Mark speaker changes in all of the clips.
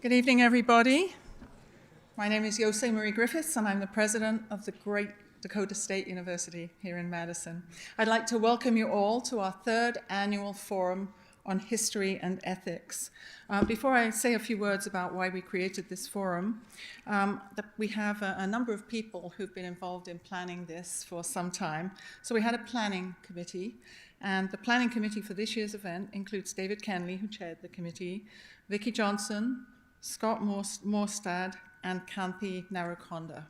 Speaker 1: Good evening, everybody. My name is Yosei Marie Griffiths, and I'm the president of the great Dakota State University here in Madison. I'd like to welcome you all to our third annual forum on history and ethics. Before I say a few words about why we created this forum, we have a number of people who've been involved in planning this for some time. So we had a planning committee, and the planning committee for this year's event includes David Kenley, who chaired the committee, Vicki Johnson, Scott Morstad, and Kanthi Narukonda.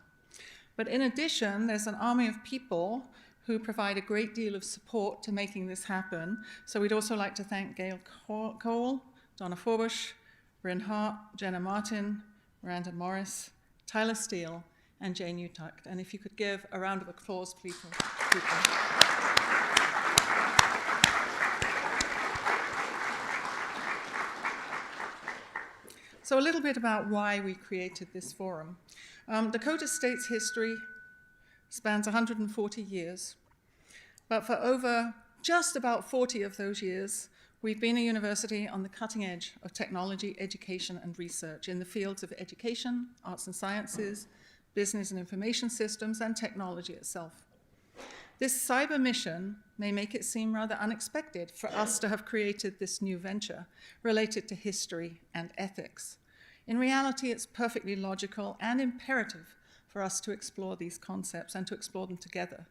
Speaker 1: But in addition, there's an army of people who provide a great deal of support to making this happen. So we'd also like to thank Gail Cole, Donna Forbush, Bryn Hart, Jenna Martin, Miranda Morris, Tyler Steele, and Jane Utucht. And if you could give a round of applause, please, for people. So a little bit about why we created this forum. Dakota State's history spans 140 years, but for just about 40 of those years, we've been a university on the cutting edge of technology, education, and research in the fields of education, arts and sciences, business and information systems, and technology itself. This cyber mission may make it seem rather unexpected for us to have created this new venture related to history and ethics. In reality, it's perfectly logical and imperative for us to explore these concepts and to explore them together.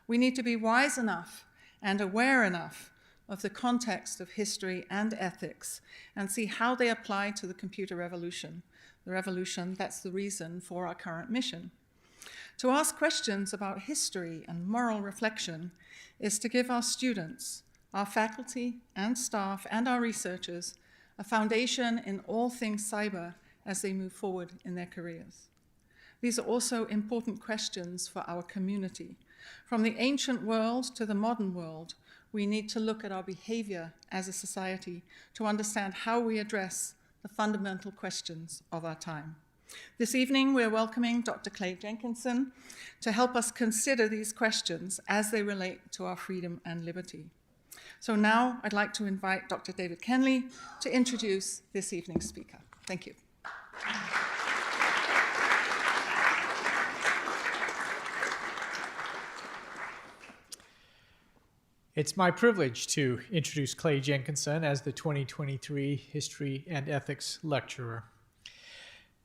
Speaker 1: We need to be wise enough and aware enough of the context of history and ethics and see how they apply to the computer revolution, the revolution that's the reason for our current mission. To ask questions about history and moral reflection is to give our students, our faculty and staff, and our researchers a foundation in all things cyber as they move forward in their careers. These are also important questions for our community. From the ancient world to the modern world, we need to look at our behavior as a society to understand how we address the fundamental questions of our time. This evening, we're welcoming Dr. Clay Jenkinson to help us consider these questions as they relate to our freedom and liberty. So now I'd like to invite Dr. David Kenley to introduce this evening's speaker. Thank you.
Speaker 2: It's my privilege to introduce Clay Jenkinson as the 2023 History and Ethics Lecturer.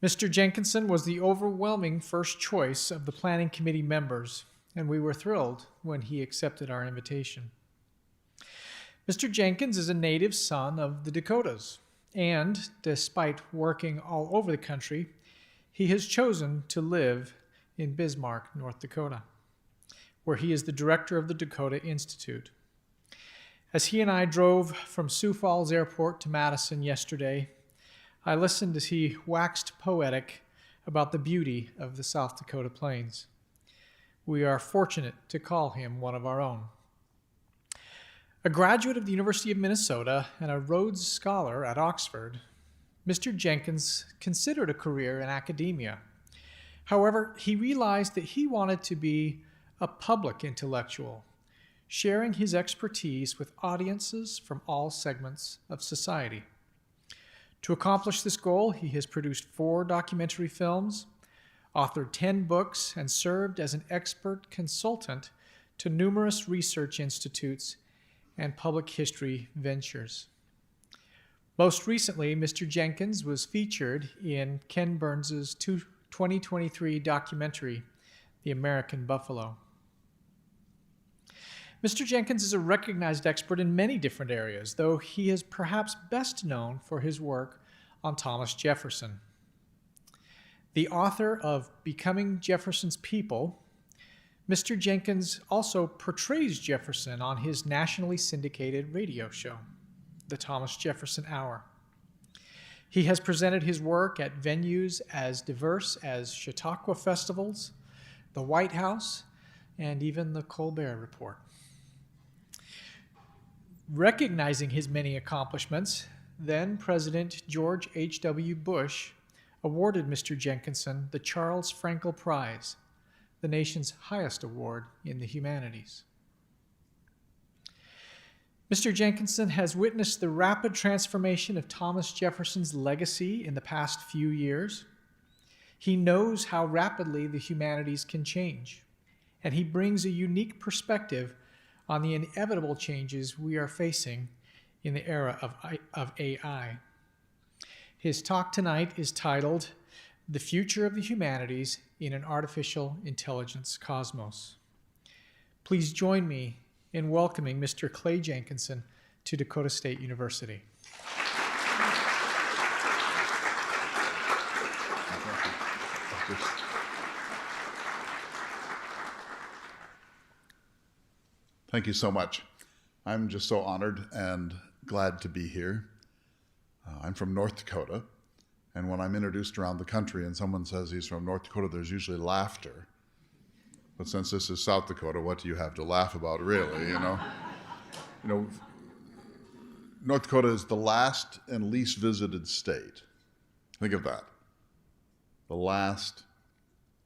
Speaker 2: Mr. Jenkinson was the overwhelming first choice of the planning committee members, and we were thrilled when he accepted our invitation. Mr. Jenkins is a native son of the Dakotas, and despite working all over the country, he has chosen to live in Bismarck, North Dakota, where he is the director of the Dakota Institute. As he and I drove from Sioux Falls Airport to Madison yesterday, I listened as he waxed poetic about the beauty of the South Dakota Plains. We are fortunate to call him one of our own. A graduate of the University of Minnesota and a Rhodes Scholar at Oxford, Mr. Jenkins considered a career in academia. However, he realized that he wanted to be a public intellectual, sharing his expertise with audiences from all segments of society. To accomplish this goal, he has produced 4 documentary films, authored 10 books, and served as an expert consultant to numerous research institutes and public history ventures. Most recently, Mr. Jenkins was featured in Ken Burns's 2023 documentary, The American Buffalo. Mr. Jenkins is a recognized expert in many different areas, though he is perhaps best known for his work on Thomas Jefferson. The author of Becoming Jefferson's People, Mr. Jenkins also portrays Jefferson on his nationally syndicated radio show, The Thomas Jefferson Hour. He has presented his work at venues as diverse as Chautauqua festivals, the White House, and even the Colbert Report. Recognizing his many accomplishments, then President George H.W. Bush awarded Mr. Jenkinson the Charles Frankel Prize, the nation's highest award in the humanities. Mr. Jenkinson has witnessed the rapid transformation of Thomas Jefferson's legacy in the past few years. He knows how rapidly the humanities can change, and he brings a unique perspective on the inevitable changes we are facing in the era of AI. His talk tonight is titled, "The Future of the Humanities in an Artificial Intelligence Cosmos." Please join me in welcoming Mr. Clay Jenkinson to Dakota State University.
Speaker 3: Thank you so much. I'm just so honored and glad to be here. I'm from North Dakota, and when I'm introduced around the country and someone says he's from North Dakota, there's usually laughter. But since this is South Dakota, what do you have to laugh about, really, you know? North Dakota is the last and least visited state. Think of that. The last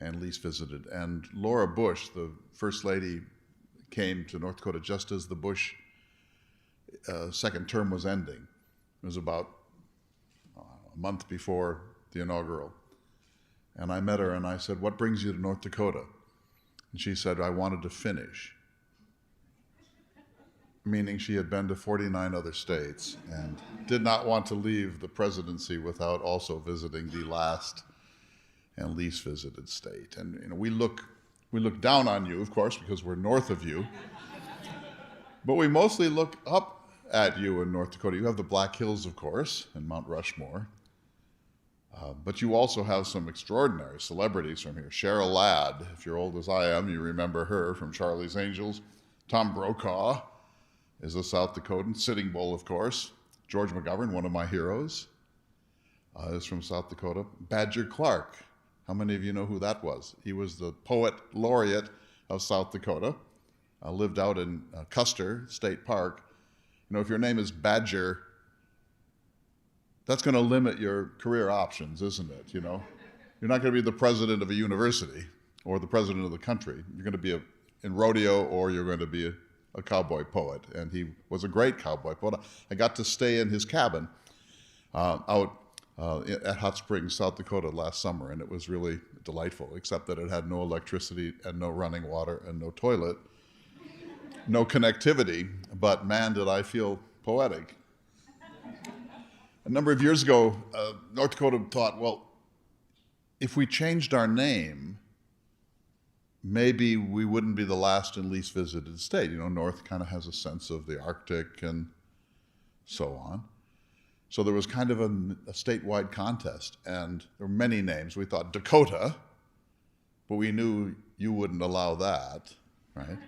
Speaker 3: and least visited. And Laura Bush, the First Lady, came to North Dakota just as the Bush second term was ending. It was about a month before the inaugural. And I met her and I said, "What brings you to North Dakota?" And she said, "I wanted to finish." Meaning she had been to 49 other states and did not want to leave the presidency without also visiting the last and least visited state. And we look down on you, of course, because we're north of you. But we mostly look up at you in North Dakota. You have the Black Hills, of course, and Mount Rushmore. But you also have some extraordinary celebrities from here. Cheryl Ladd, if you're old as I am, you remember her from Charlie's Angels. Tom Brokaw is a South Dakotan. Sitting Bull, of course. George McGovern, one of my heroes, is from South Dakota. Badger Clark. How many of you know who that was? He was the poet laureate of South Dakota. Lived out in Custer State Park. You know, if your name is Badger, that's going to limit your career options, isn't it? You know, you're not going to be the president of a university or the president of the country. You're going to be in rodeo, or you're going to be a cowboy poet. And he was a great cowboy poet. I got to stay in his cabin out at Hot Springs, South Dakota last summer, and it was really delightful, except that it had no electricity and no running water and no toilet, no connectivity, but man, did I feel poetic. A number of years ago, North Dakota thought, well, if we changed our name, maybe we wouldn't be the last and least visited state. You know, North kind of has a sense of the Arctic and so on. So there was kind of a statewide contest, and there were many names. We thought Dakota, but we knew you wouldn't allow that, right?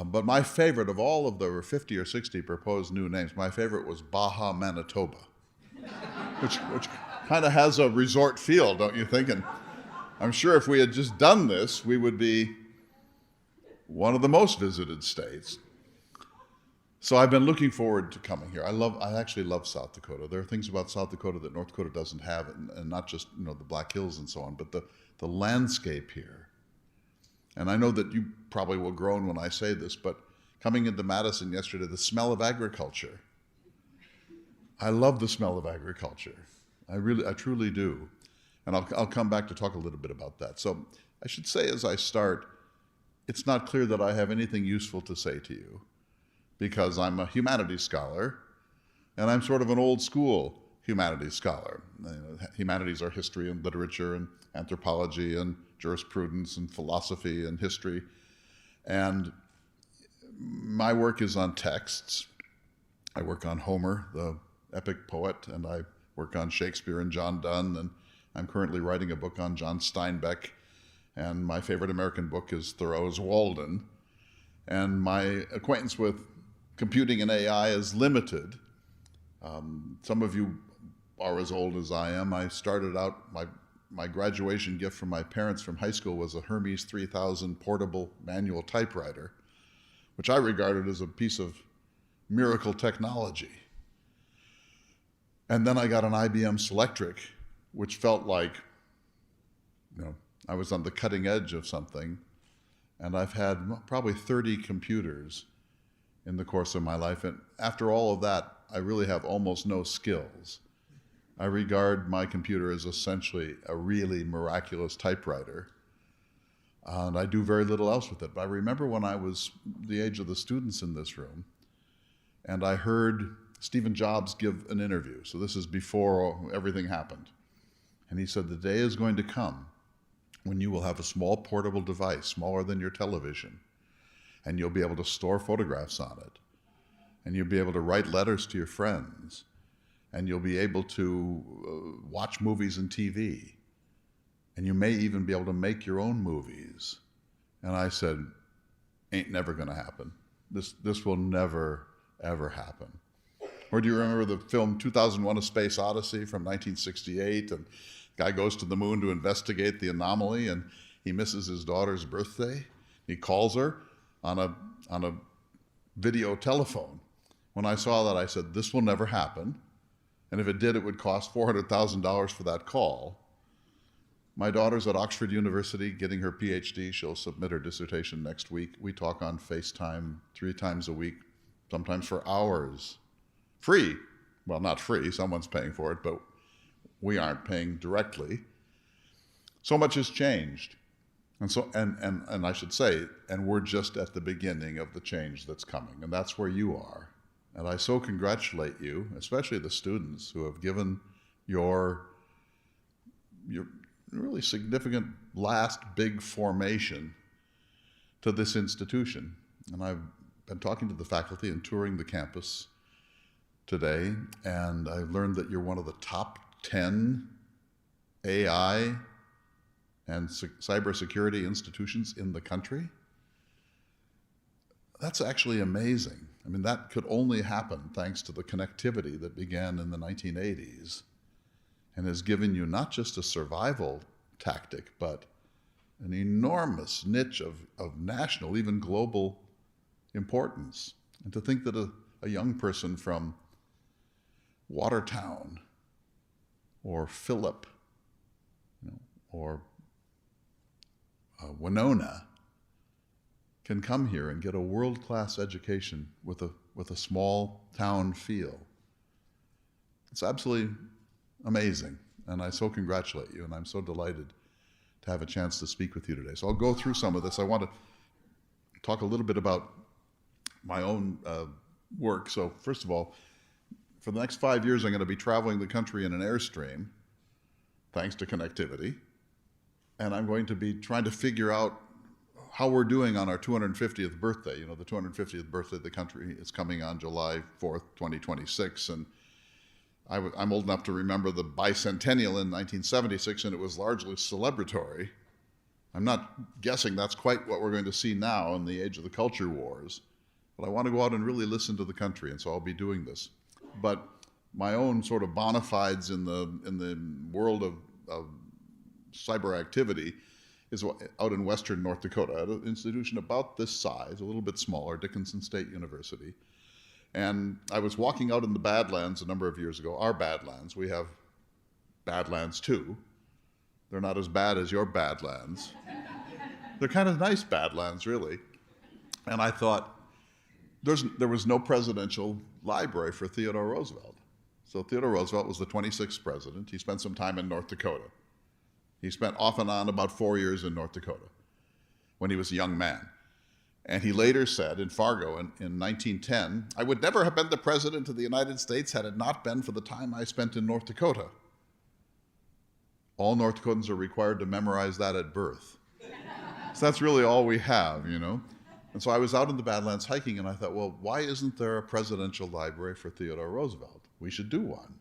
Speaker 3: But my favorite of all of the 50 or 60 proposed new names, my favorite was Baja, Manitoba, which kind of has a resort feel, don't you think? And I'm sure if we had just done this, we would be one of the most visited states. So I've been looking forward to coming here. I actually love South Dakota. There are things about South Dakota that North Dakota doesn't have, and not just, you know, the Black Hills and so on, but the landscape here. And I know that you probably will groan when I say this, but coming into Madison yesterday, the smell of agriculture. I love the smell of agriculture. I truly do. And I'll come back to talk a little bit about that. So I should say as I start, it's not clear that I have anything useful to say to you, because I'm a humanities scholar, and I'm sort of an old school humanities scholar. Humanities are history and literature and anthropology and jurisprudence and philosophy and history. And my work is on texts. I work on Homer, the epic poet, and I work on Shakespeare and John Donne, and I'm currently writing a book on John Steinbeck, and my favorite American book is Thoreau's Walden. And my acquaintance with computing and AI is limited. Some of you are as old as I am. I started out, my graduation gift from my parents from high school was a Hermes 3000 portable manual typewriter, which I regarded as a piece of miracle technology. And then I got an IBM Selectric, which felt like, you know, I was on the cutting edge of something. And I've had probably 30 computers. in the course of my life. And after all of that, I really have almost no skills. I regard my computer as essentially a really miraculous typewriter. And I do very little else with it. But I remember when I was the age of the students in this room, and I heard Stephen Jobs give an interview. So this is before everything happened. And he said, the day is going to come when you will have a small portable device, smaller than your television, and you'll be able to store photographs on it, and you'll be able to write letters to your friends, and you'll be able to watch movies and TV, and you may even be able to make your own movies. And I said, ain't never gonna happen. This will never, ever happen. Or do you remember the film 2001: A Space Odyssey from 1968? And the guy goes to the moon to investigate the anomaly, and he misses his daughter's birthday. He calls her on a video telephone. When I saw that, I said, this will never happen. And if it did, it would cost $400,000 for that call. My daughter's at Oxford University getting her PhD. She'll submit her dissertation next week. We talk on FaceTime 3 times a week, sometimes for hours. Free. Well, not free. Someone's paying for it, but we aren't paying directly. So much has changed. And I should say, and we're just at the beginning of the change that's coming, and that's where you are. And I so congratulate you, especially the students who have given your really significant last big formation to this institution. And I've been talking to the faculty and touring the campus today, and I've learned that you're one of the top 10 AI and cybersecurity institutions in the country. That's actually amazing. I mean, that could only happen thanks to the connectivity that began in the 1980s and has given you not just a survival tactic, but an enormous niche of national, even global importance. And to think that a young person from Watertown or Phillip, or Winona can come here and get a world-class education with a small town feel. It's absolutely amazing, and I so congratulate you, and I'm so delighted to have a chance to speak with you today. So I'll go through some of this. I want to talk a little bit about my own work. So first of all, for the next 5 years, I'm going to be traveling the country in an Airstream, thanks to connectivity, and I'm going to be trying to figure out how we're doing on our 250th birthday. You know, the 250th birthday of the country is coming on July 4th, 2026, and I'm old enough to remember the bicentennial in 1976, and it was largely celebratory. I'm not guessing that's quite what we're going to see now in the age of the culture wars, but I want to go out and really listen to the country, and so I'll be doing this. But my own sort of bona fides in the world of cyber activity is out in western North Dakota at an institution about this size, a little bit smaller, Jenkinson State University. And I was walking out in the Badlands a number of years ago, our Badlands. We have Badlands too. They're not as bad as your Badlands. They're kind of nice Badlands, really. And I thought, there was no presidential library for Theodore Roosevelt. So Theodore Roosevelt was the 26th president. He spent some time in North Dakota. He spent off and on about 4 years in North Dakota when he was a young man. And he later said in Fargo in 1910, I would never have been the president of the United States had it not been for the time I spent in North Dakota. All North Dakotans are required to memorize that at birth. So that's really all we have, you know. And so I was out in the Badlands hiking, and I thought, well, why isn't there a presidential library for Theodore Roosevelt? We should do one.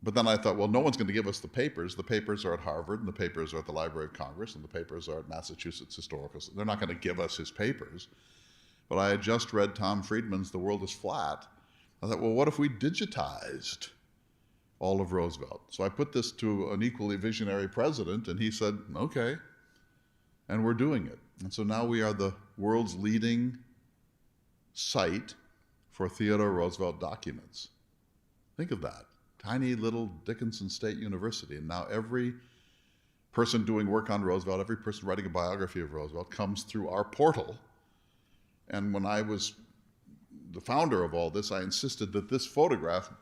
Speaker 3: But then I thought, well, no one's going to give us the papers. The papers are at Harvard, and the papers are at the Library of Congress, and the papers are at Massachusetts Historical. They're not going to give us his papers. But I had just read Tom Friedman's The World is Flat. I thought, well, what if we digitized all of Roosevelt? So I put this to an equally visionary president, and he said, okay. And we're doing it. And so now we are the world's leading site for Theodore Roosevelt documents. Think of that. Tiny little Jenkinson State University. And now every person doing work on Roosevelt, every person writing a biography of Roosevelt comes through our portal And when I was the founder of all this, I insisted that this photograph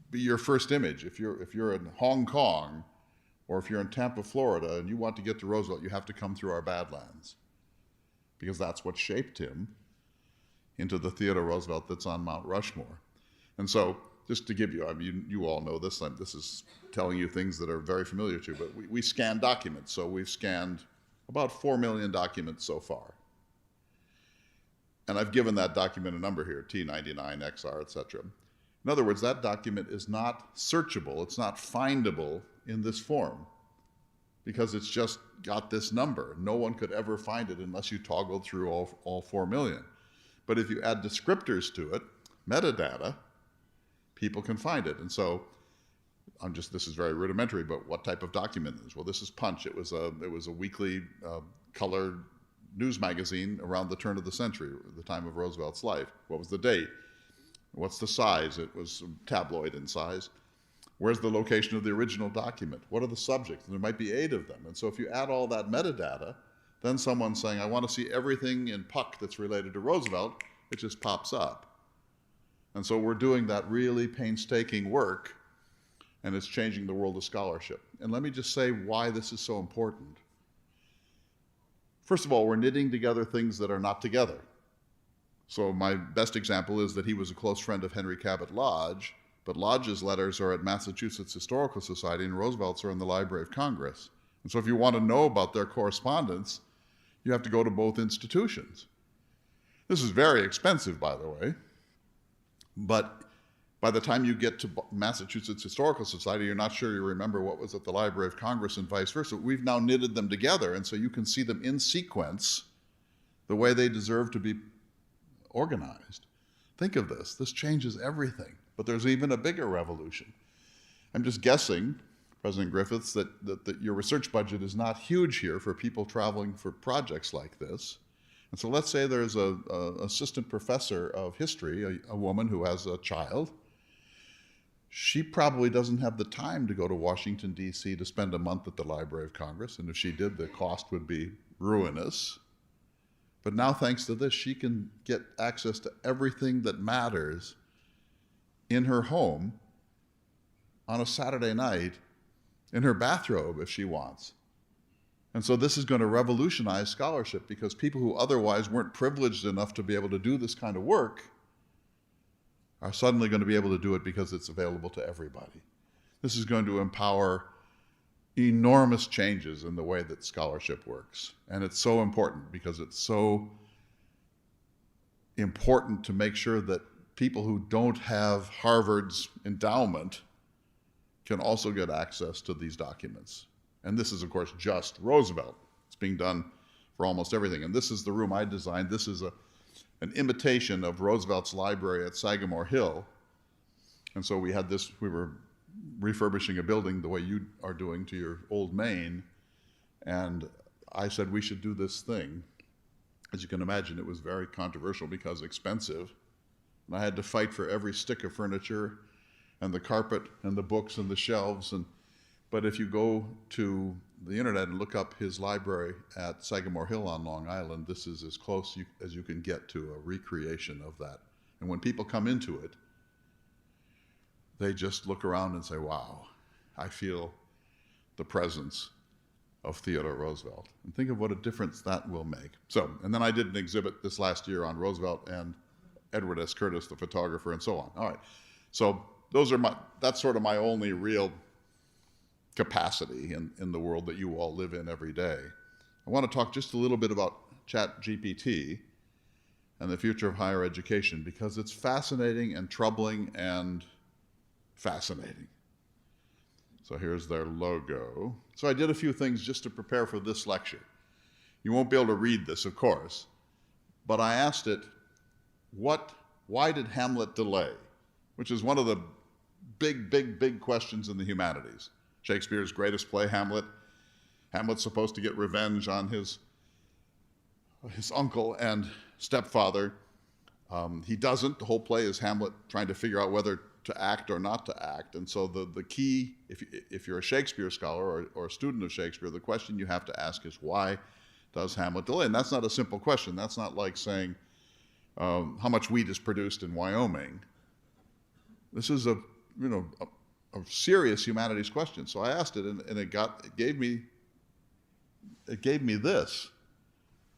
Speaker 3: be your first image. If you're in Hong Kong, or if you're in Tampa, Florida, and you want to get to Roosevelt, you have to come through our Badlands, because that's what shaped him into the Theodore Roosevelt that's on Mount Rushmore. And so, just to give you, I mean, you all know this, this is telling you things that are very familiar to you, but we scan documents. So we've scanned about 4 million documents so far. And I've given that document a number here, T99, XR, etc. In other words, that document is not searchable, it's not findable in this form, because it's just got this number. No one could ever find it unless you toggled through all 4 million. But if you add descriptors to it, metadata, people can find it. And so this is very rudimentary, but what type of document is? Well, this is Punch. It was a weekly color news magazine around the turn of the century, the time of Roosevelt's life. What was the date? What's the size? It was tabloid in size. Where's the location of the original document? What are the subjects? And there might be 8 of them. And so if you add all that metadata, then someone's saying, I want to see everything in Puck that's related to Roosevelt, it just pops up. And so we're doing that really painstaking work, and it's changing the world of scholarship. And let me just say why this is so important. First of all, we're knitting together things that are not together. So my best example is that he was a close friend of Henry Cabot Lodge, but Lodge's letters are at Massachusetts Historical Society and Roosevelt's are in the Library of Congress. And so if you want to know about their correspondence, you have to go to both institutions. This is very expensive, by the way, but by the time you get to Massachusetts Historical Society, you're not sure you remember what was at the Library of Congress and vice versa. We've now knitted them together, and so you can see them in sequence the way they deserve to be organized. Think of this. This changes everything. But there's even a bigger revolution. I'm just guessing, President Griffiths, that your research budget is not huge here for people traveling for projects like this. And so let's say there's an assistant professor of history, a woman who has a child. She probably doesn't have the time to go to Washington, D.C. to spend a month at the Library of Congress. And if she did, the cost would be ruinous. But now, thanks to this, she can get access to everything that matters in her home on a Saturday night in her bathrobe if she wants. And so this is going to revolutionize scholarship, because people who otherwise weren't privileged enough to be able to do this kind of work are suddenly going to be able to do it because it's available to everybody. This is going to empower enormous changes in the way that scholarship works. And it's so important, because it's so important to make sure that people who don't have Harvard's endowment can also get access to these documents. And this is, of course, just Roosevelt. It's being done for almost everything. And this is the room I designed. This is an imitation of Roosevelt's library at Sagamore Hill. And so we were refurbishing a building the way you are doing to your old Maine. And I said we should do this thing. As you can imagine, it was very controversial because expensive. And I had to fight for every stick of furniture and the carpet and the books and the shelves. But if you go to the internet and look up his library at Sagamore Hill on Long Island, this is as close as you can get to a recreation of that. And when people come into it, they just look around and say, wow, I feel the presence of Theodore Roosevelt. And think of what a difference that will make. So, and then I did an exhibit this last year on Roosevelt and Edward S. Curtis, the photographer, and so on. All right. So that's sort of my only real capacity in the world that you all live in every day. I want to talk just a little bit about ChatGPT and the future of higher education, because it's fascinating and troubling and fascinating. So here's their logo. So I did a few things just to prepare for this lecture. You won't be able to read this, of course, but I asked it, why did Hamlet delay? Which is one of the big questions in the humanities. Shakespeare's greatest play, Hamlet. Hamlet's supposed to get revenge on his uncle and stepfather. He doesn't. The whole play is Hamlet trying to figure out whether to act or not to act. And so the key, if you're a Shakespeare scholar or a student of Shakespeare, the question you have to ask is, why does Hamlet delay? And that's not a simple question. That's not like saying how much wheat is produced in Wyoming. This is a serious humanities question. So I asked it, and it gave me this.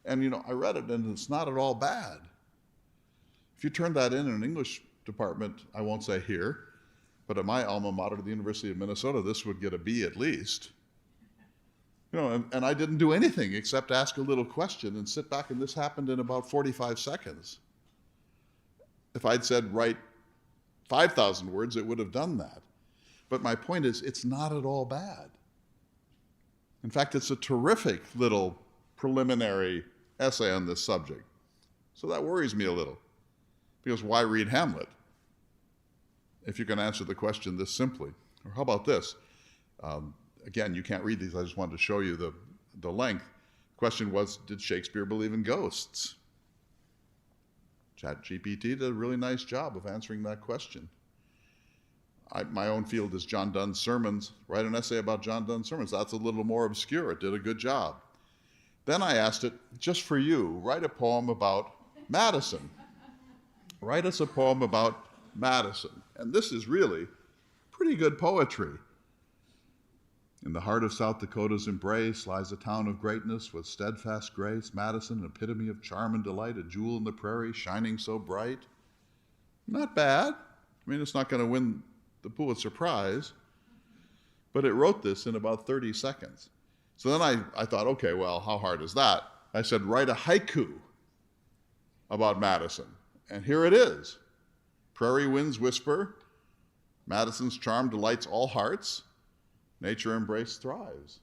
Speaker 3: And I read it, and it's not at all bad. If you turn that in an English department, I won't say here, but at my alma mater, the University of Minnesota, this would get a B at least. And I didn't do anything except ask a little question and sit back, and this happened in about 45 seconds. If I'd said write 5,000 words, it would have done that. But my point is, it's not at all bad. In fact, it's a terrific little preliminary essay on this subject. So that worries me a little, because why read Hamlet if you can answer the question this simply? Or how about this? Again, you can't read these. I just wanted to show you the length. The question was, did Shakespeare believe in ghosts? ChatGPT did a really nice job of answering that question. My own field is John Donne's sermons. Write an essay about John Donne's sermons. That's a little more obscure. It did a good job. Then I asked it, just for you, write a poem about Madison. Write us a poem about Madison. And this is really pretty good poetry. In the heart of South Dakota's embrace lies a town of greatness with steadfast grace, Madison, an epitome of charm and delight, a jewel in the prairie shining so bright. Not bad. I mean, it's not going to win the Pulitzer Prize, but it wrote this in about 30 seconds. So then I thought, okay, well, how hard is that? I said, write a haiku about Madison. And here it is. Prairie winds whisper, Madison's charm delights all hearts, nature embrace thrives.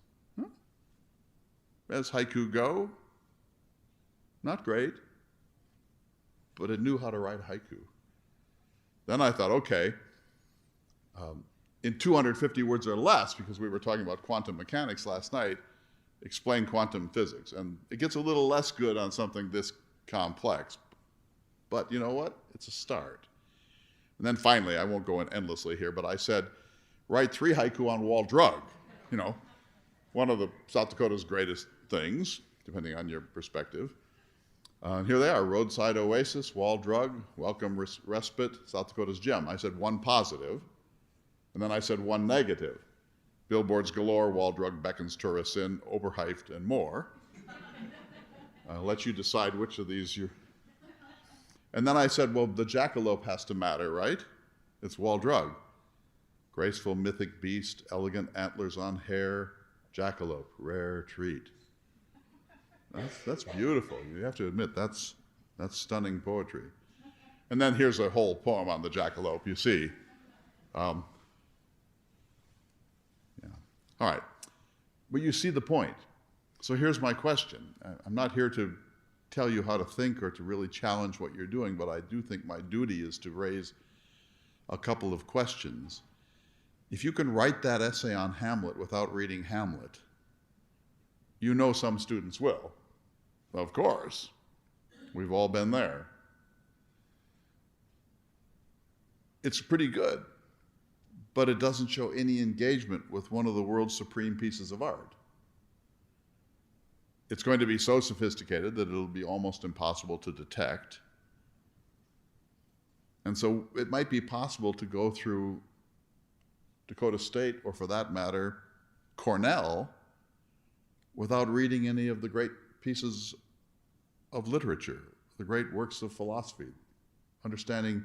Speaker 3: As haiku go, not great, but it knew how to write haiku. Then I thought, okay, in 250 words or less, because we were talking about quantum mechanics last night, explain quantum physics. And it gets a little less good on something this complex. But you know what? It's a start. And then finally, I won't go in endlessly here, but I said, write 3 haiku on Wall Drug. One of the South Dakota's greatest things, depending on your perspective. And here they are, roadside oasis, Wall Drug, welcome respite, South Dakota's gem. I said 1 positive, and then I said 1 negative. Billboards galore, Wall Drug beckons tourists in, overhyped and more. I'll let you decide which of these you... And then I said, well, the jackalope has to matter, right? It's Wall Drug. Graceful mythic beast, elegant antlers on hair, jackalope, rare treat. That's beautiful. You have to admit, that's stunning poetry. And then here's a whole poem on the jackalope, you see. Yeah. All right. But you see the point. So here's my question. I'm not here to tell you how to think or to really challenge what you're doing, but I do think my duty is to raise a couple of questions. If you can write that essay on Hamlet without reading Hamlet, you know some students will. Of course. We've all been there. It's pretty good, but it doesn't show any engagement with one of the world's supreme pieces of art. It's going to be so sophisticated that it'll be almost impossible to detect. And so it might be possible to go through Dakota State, or for that matter, Cornell, without reading any of the great pieces of literature, the great works of philosophy, understanding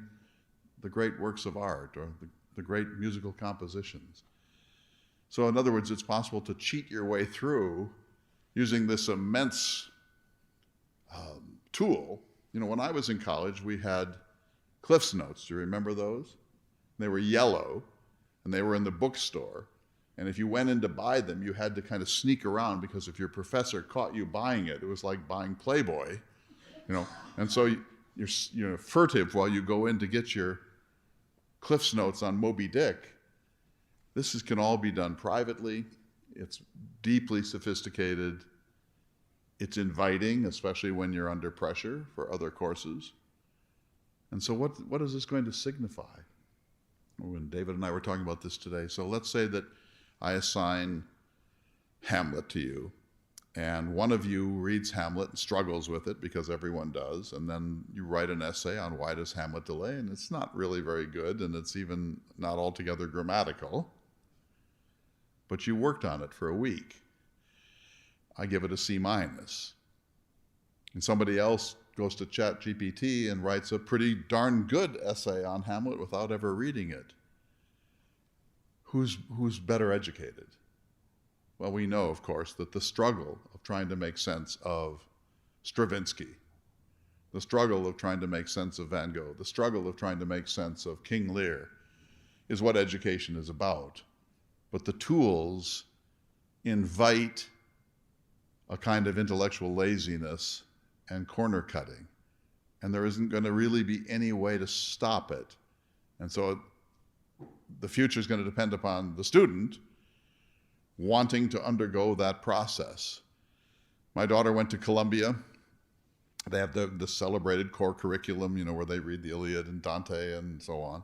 Speaker 3: the great works of art, or the great musical compositions. So in other words, it's possible to cheat your way through using this immense tool. When I was in college, we had Cliff's Notes. Do you remember those? They were yellow, and they were in the bookstore. And if you went in to buy them, you had to kind of sneak around, because if your professor caught you buying it, it was like buying Playboy, And so you're furtive while you go in to get your Cliff's Notes on Moby Dick. This can all be done privately. It's deeply sophisticated. It's inviting, especially when you're under pressure for other courses. And so what is this going to signify? When David and I were talking about this today, so let's say that I assign Hamlet to you, and one of you reads Hamlet and struggles with it because everyone does, and then you write an essay on why does Hamlet delay, and it's not really very good, and it's even not altogether grammatical, but you worked on it for a week. I give it a C-. And somebody else goes to ChatGPT and writes a pretty darn good essay on Hamlet without ever reading it. Who's better educated? Well, we know, of course, that the struggle of trying to make sense of Stravinsky, the struggle of trying to make sense of Van Gogh, the struggle of trying to make sense of King Lear is what education is about. But the tools invite a kind of intellectual laziness and corner cutting, and there isn't going to really be any way to stop it. And so the future is going to depend upon the student wanting to undergo that process. My daughter went to Columbia. They have the celebrated core curriculum, where they read the Iliad and Dante and so on.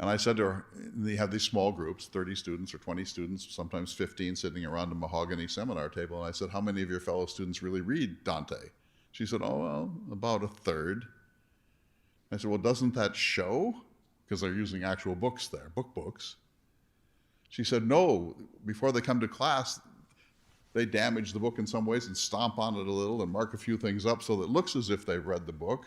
Speaker 3: And I said to her, they have these small groups, 30 students or 20 students, sometimes 15, sitting around a mahogany seminar table. And I said, how many of your fellow students really read Dante? She said, oh, well, about a third. I said, well, doesn't that show? Because they're using actual books there, books. She said, no, before they come to class, they damage the book in some ways and stomp on it a little and mark a few things up so that it looks as if they've read the book,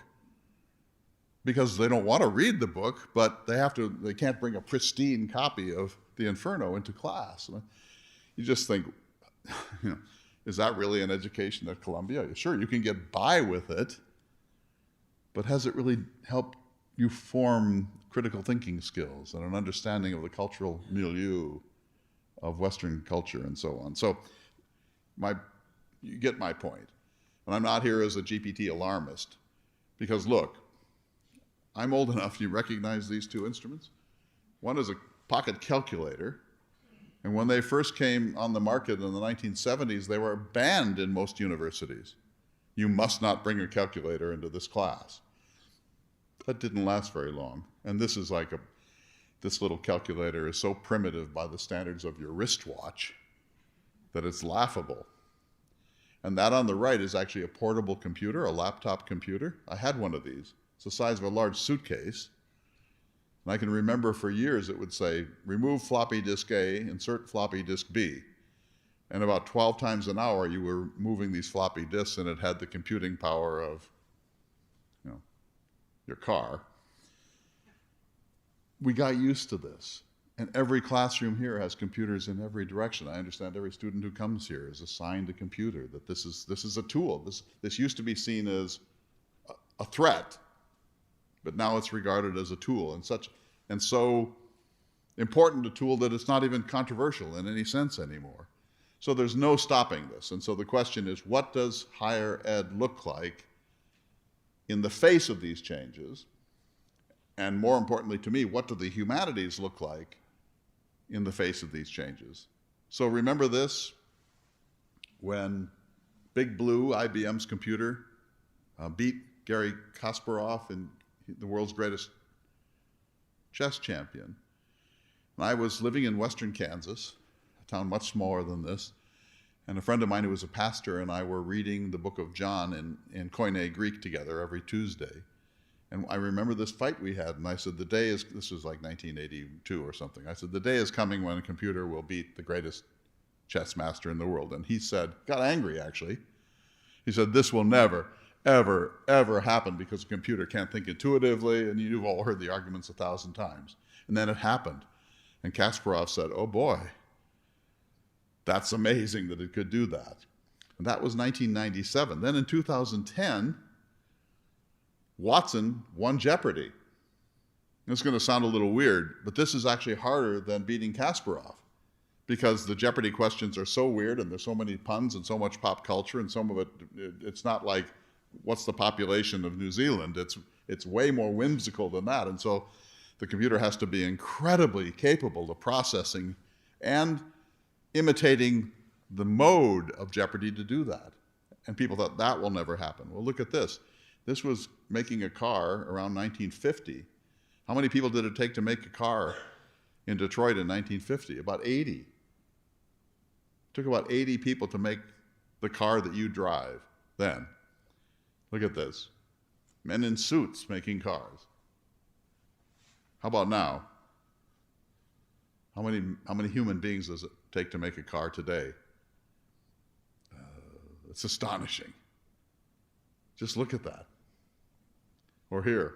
Speaker 3: because they don't want to read the book, but they can't bring a pristine copy of the Inferno into class. And you just think, is that really an education at Columbia? Sure, you can get by with it, but has it really helped you form critical thinking skills and an understanding of the cultural milieu of Western culture and so on? So you get my point. And I'm not here as a GPT alarmist, because look, I'm old enough, you recognize these two instruments? One is a pocket calculator, and when they first came on the market in the 1970s, they were banned in most universities. You must not bring a calculator into this class. That didn't last very long. And this is this little calculator is so primitive by the standards of your wristwatch that it's laughable. And that on the right is actually a portable computer, a laptop computer. I had one of these. It's the size of a large suitcase. And I can remember for years it would say, remove floppy disk A, insert floppy disk B. And about 12 times an hour you were moving these floppy disks, and it had the computing power of your car. We got used to this. And every classroom here has computers in every direction. I understand every student who comes here is assigned a computer, that this is a tool. This used to be seen as a threat, but now it's regarded as a tool, and so important a tool that it's not even controversial in any sense anymore. So there's no stopping this. And so the question is, what does higher ed look like in the face of these changes? And more importantly to me, what do the humanities look like in the face of these changes? So remember this, when Big Blue, IBM's computer, beat Garry Kasparov in the world's greatest chess champion. And I was living in western Kansas, a town much smaller than this, and a friend of mine who was a pastor and I were reading the book of John in Koine Greek together every Tuesday. And I remember this fight we had, and I said, this was like 1982 or something. I said, the day is coming when a computer will beat the greatest chess master in the world. And he said, got angry actually. He said, this will never, ever, ever happen because a computer can't think intuitively, and you've all heard the arguments 1,000 times. And then it happened. And Kasparov said, oh boy, that's amazing that it could do that. And that was 1997. Then in 2010, Watson won Jeopardy. It's going to sound a little weird, but this is actually harder than beating Kasparov, because the Jeopardy questions are so weird and there's so many puns and so much pop culture, and some of it's not like, what's the population of New Zealand? It's way more whimsical than that. And so the computer has to be incredibly capable of processing and imitating the mode of Jeopardy to do that. And people thought that will never happen. Well, look at this. This was making a car around 1950. How many people did it take to make a car in Detroit in 1950? About 80. It took about 80 people to make the car that you drive then. Look at this. Men in suits making cars. How about now? How many human beings does it take to make a car today? It's astonishing. Just look at that. Or here.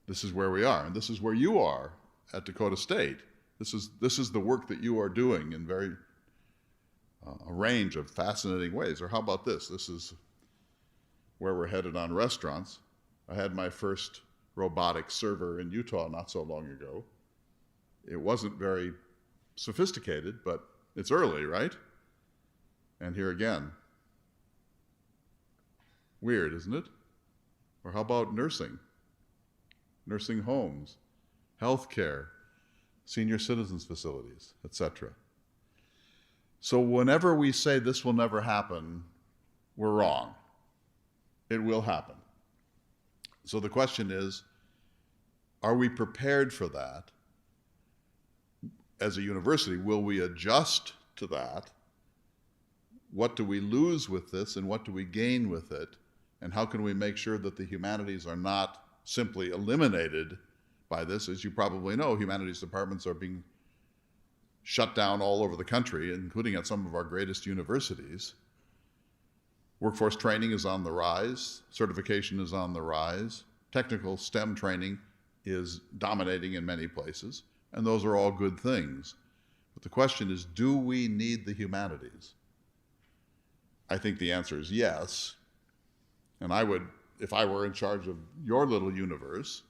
Speaker 3: This is where we are, and this is where you are at Dakota State. This is the work that you are doing in very a range of fascinating ways. Or how about this? This is where we're headed on restaurants. I had my first robotic server in Utah not so long ago. It wasn't very sophisticated, but it's early, right? And here again. Weird, isn't it? Or how about nursing? Nursing homes, healthcare, senior citizens facilities, etc. So whenever we say this will never happen, we're wrong. It will happen. So the question is, are we prepared for that? As a university, will we adjust to that? What do we lose with this and what do we gain with it? And how can we make sure that the humanities are not simply eliminated by this? As you probably know, humanities departments are being shut down all over the country, including at some of our greatest universities. Workforce training is on the rise. Certification is on the rise. Technical STEM training is dominating in many places, and those are all good things. But the question is, do we need the humanities? I think the answer is yes. And I would, if I were in charge of your little universe,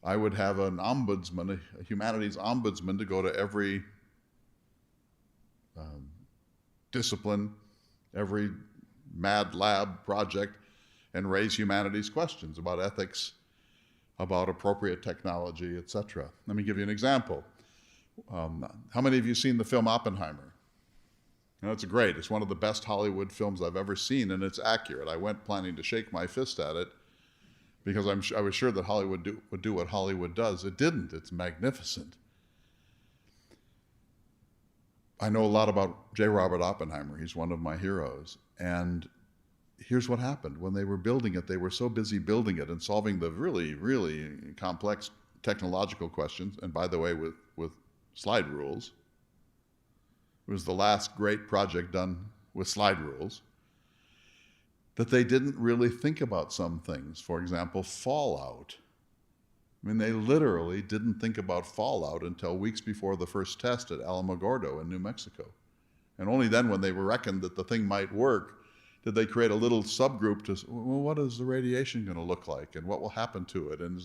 Speaker 3: I would have an ombudsman, a humanities ombudsman, to go to every discipline, every mad lab project, and raise humanities questions about ethics, about appropriate technology, etc. Let me give you an example. How many of you seen the film Oppenheimer? It's great. It's one of the best Hollywood films I've ever seen, and it's accurate. I went planning to shake my fist at it because I was sure that Hollywood would do what Hollywood does. It didn't. It's magnificent. I know a lot about J. Robert Oppenheimer. He's one of my heroes. And here's what happened. When they were building it, they were so busy building it and solving the really, really complex technological questions, and by the way, with slide rules. It was the last great project done with slide rules, that they didn't really think about some things. For example, fallout. I mean, they literally didn't think about fallout until weeks before the first test at Alamogordo in New Mexico. And only then, when they reckoned that the thing might work, did they create a little subgroup to, well, what is the radiation going to look like, and what will happen to it, and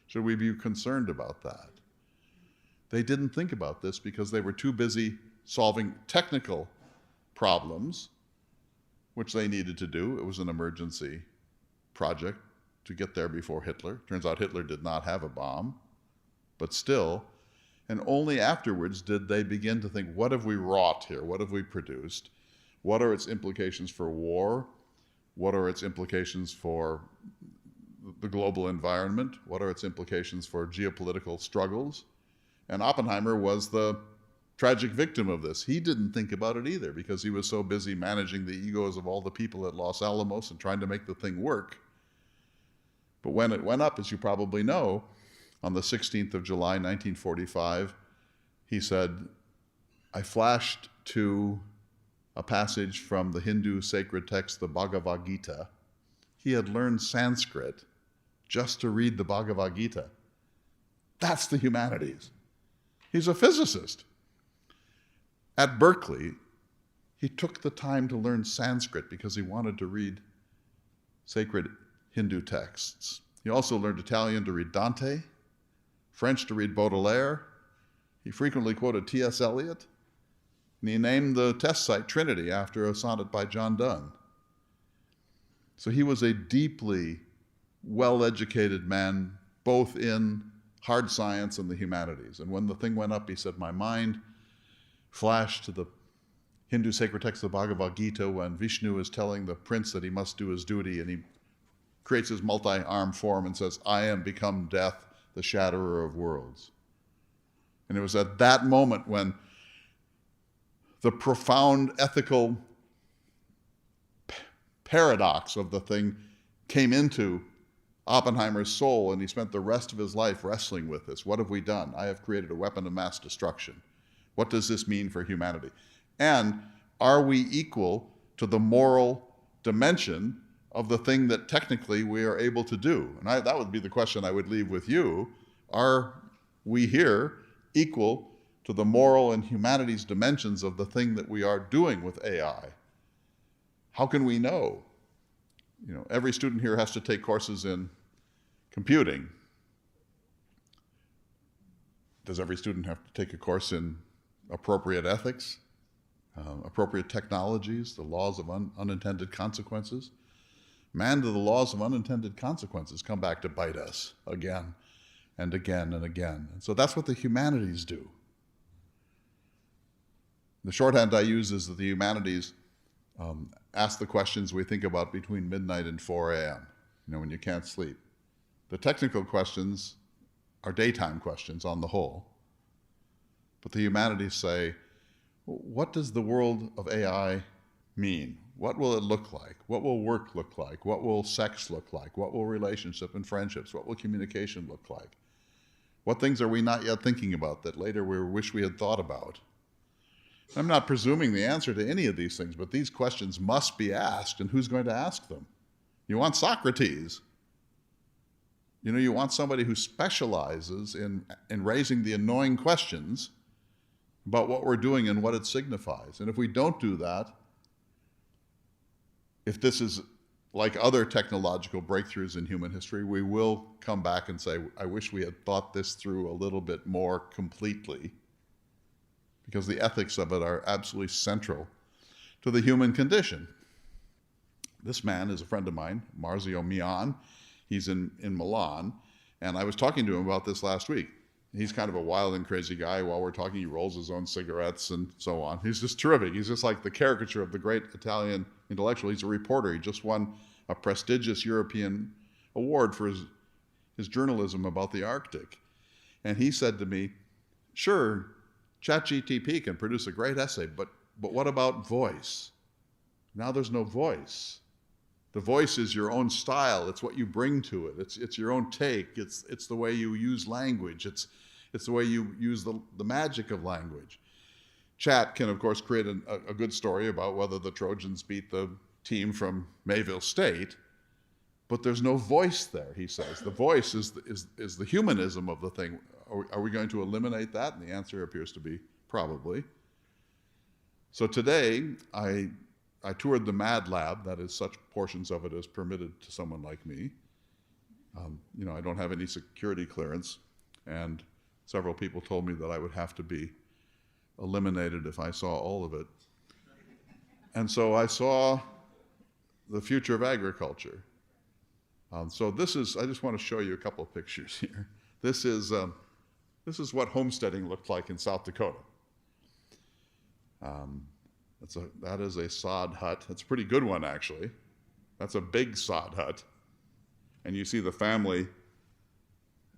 Speaker 3: should we be concerned about that? They didn't think about this because they were too busy solving technical problems, which they needed to do. It was an emergency project to get there before Hitler. Turns out Hitler did not have a bomb, but still. And only afterwards did they begin to think, what have we wrought here? What have we produced? What are its implications for war? What are its implications for the global environment? What are its implications for geopolitical struggles? And Oppenheimer was the tragic victim of this. He didn't think about it either because he was so busy managing the egos of all the people at Los Alamos and trying to make the thing work. But when it went up, as you probably know, on the 16th of July, 1945, he said, I flashed to a passage from the Hindu sacred text, the Bhagavad Gita. He had learned Sanskrit just to read the Bhagavad Gita. That's the humanities. He's a physicist. At Berkeley, he took the time to learn Sanskrit because he wanted to read sacred Hindu texts. He also learned Italian to read Dante, French to read Baudelaire. He frequently quoted T.S. Eliot, and he named the test site Trinity after a sonnet by John Donne. So he was a deeply well-educated man, both in hard science and the humanities. And when the thing went up, he said, my mind flashed to the Hindu sacred text of the Bhagavad Gita when Vishnu is telling the prince that he must do his duty, and he creates his multi-armed form and says, I am become death, the shatterer of worlds. And it was at that moment when the profound ethical paradox of the thing came into Oppenheimer's soul, and he spent the rest of his life wrestling with this. What have we done? I have created a weapon of mass destruction. What does this mean for humanity? And are we equal to the moral dimension of the thing that technically we are able to do? And that would be the question I would leave with you. Are we here equal to the moral and humanities dimensions of the thing that we are doing with AI? How can we know? You know, every student here has to take courses in computing. Does every student have to take a course in appropriate ethics, appropriate technologies, the laws of unintended consequences? Man, do the laws of unintended consequences come back to bite us again and again and again. And so that's what the humanities do. The shorthand I use is that the humanities ask the questions we think about between midnight and 4 a.m., you know, when you can't sleep. The technical questions are daytime questions on the whole. But the humanities say, what does the world of AI mean? What will it look like? What will work look like? What will sex look like? What will relationship and friendships? What will communication look like? What things are we not yet thinking about that later we wish we had thought about? I'm not presuming the answer to any of these things, but these questions must be asked, and who's going to ask them? You want Socrates. You know, you want somebody who specializes in raising the annoying questions about what we're doing and what it signifies. And if we don't do that, if this is like other technological breakthroughs in human history, we will come back and say, I wish we had thought this through a little bit more completely, because the ethics of it are absolutely central to the human condition. This man is a friend of mine, Marzio Mian. He's in Milan, and I was talking to him about this last week. He's kind of a wild and crazy guy. While we're talking, he rolls his own cigarettes and so on. He's just terrific. He's just like the caricature of the great Italian intellectual. He's a reporter. He just won a prestigious European award for his journalism about the Arctic. And he said to me, sure, ChatGPT can produce a great essay, but what about voice? Now there's no voice. The voice is your own style. It's what you bring to it. It's your own take. It's the way you use language. It's the way you use the magic of language. Chat can, of course, create a good story about whether the Trojans beat the team from Mayville State, but there's no voice there, he says. The voice is the humanism of the thing. Are we going to eliminate that? And the answer appears to be probably. So today, I toured the Mad Lab, that is, such portions of it as permitted to someone like me. You know, I don't have any security clearance, and several people told me that I would have to be eliminated if I saw all of it. And so I saw the future of agriculture. So this is, I just want to show you a couple of pictures here. This is what homesteading looked like in South Dakota. That is a sod hut. That's a pretty good one, actually. That's a big sod hut. And you see the family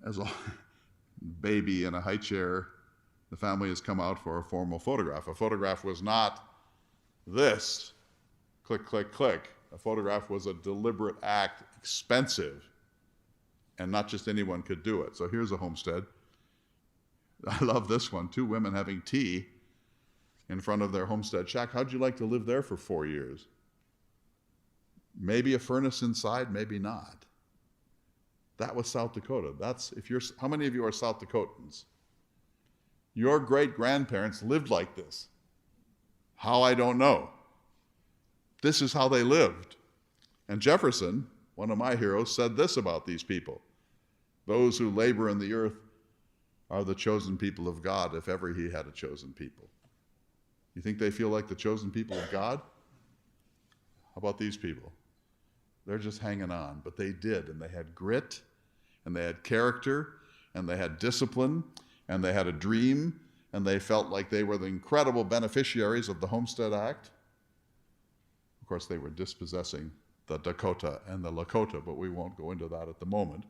Speaker 3: as a baby in a high chair. The family has come out for a formal photograph. A photograph was not this, click, click, click. A photograph was a deliberate act, expensive, and not just anyone could do it. So here's a homestead. I love this one. 2 women having tea in front of their homestead shack. How'd you like to live there for 4 years? Maybe a furnace inside, maybe not. That was South Dakota. How many of you are South Dakotans? Your great-grandparents lived like this. How, I don't know. This is how they lived. And Jefferson, one of my heroes, said this about these people. Those who labor in the earth are the chosen people of God, if ever he had a chosen people. You think they feel like the chosen people of God? How about these people? They're just hanging on, but they did, and they had grit, and they had character, and they had discipline, and they had a dream, and they felt like they were the incredible beneficiaries of the Homestead Act. Of course, they were dispossessing the Dakota and the Lakota, but we won't go into that at the moment.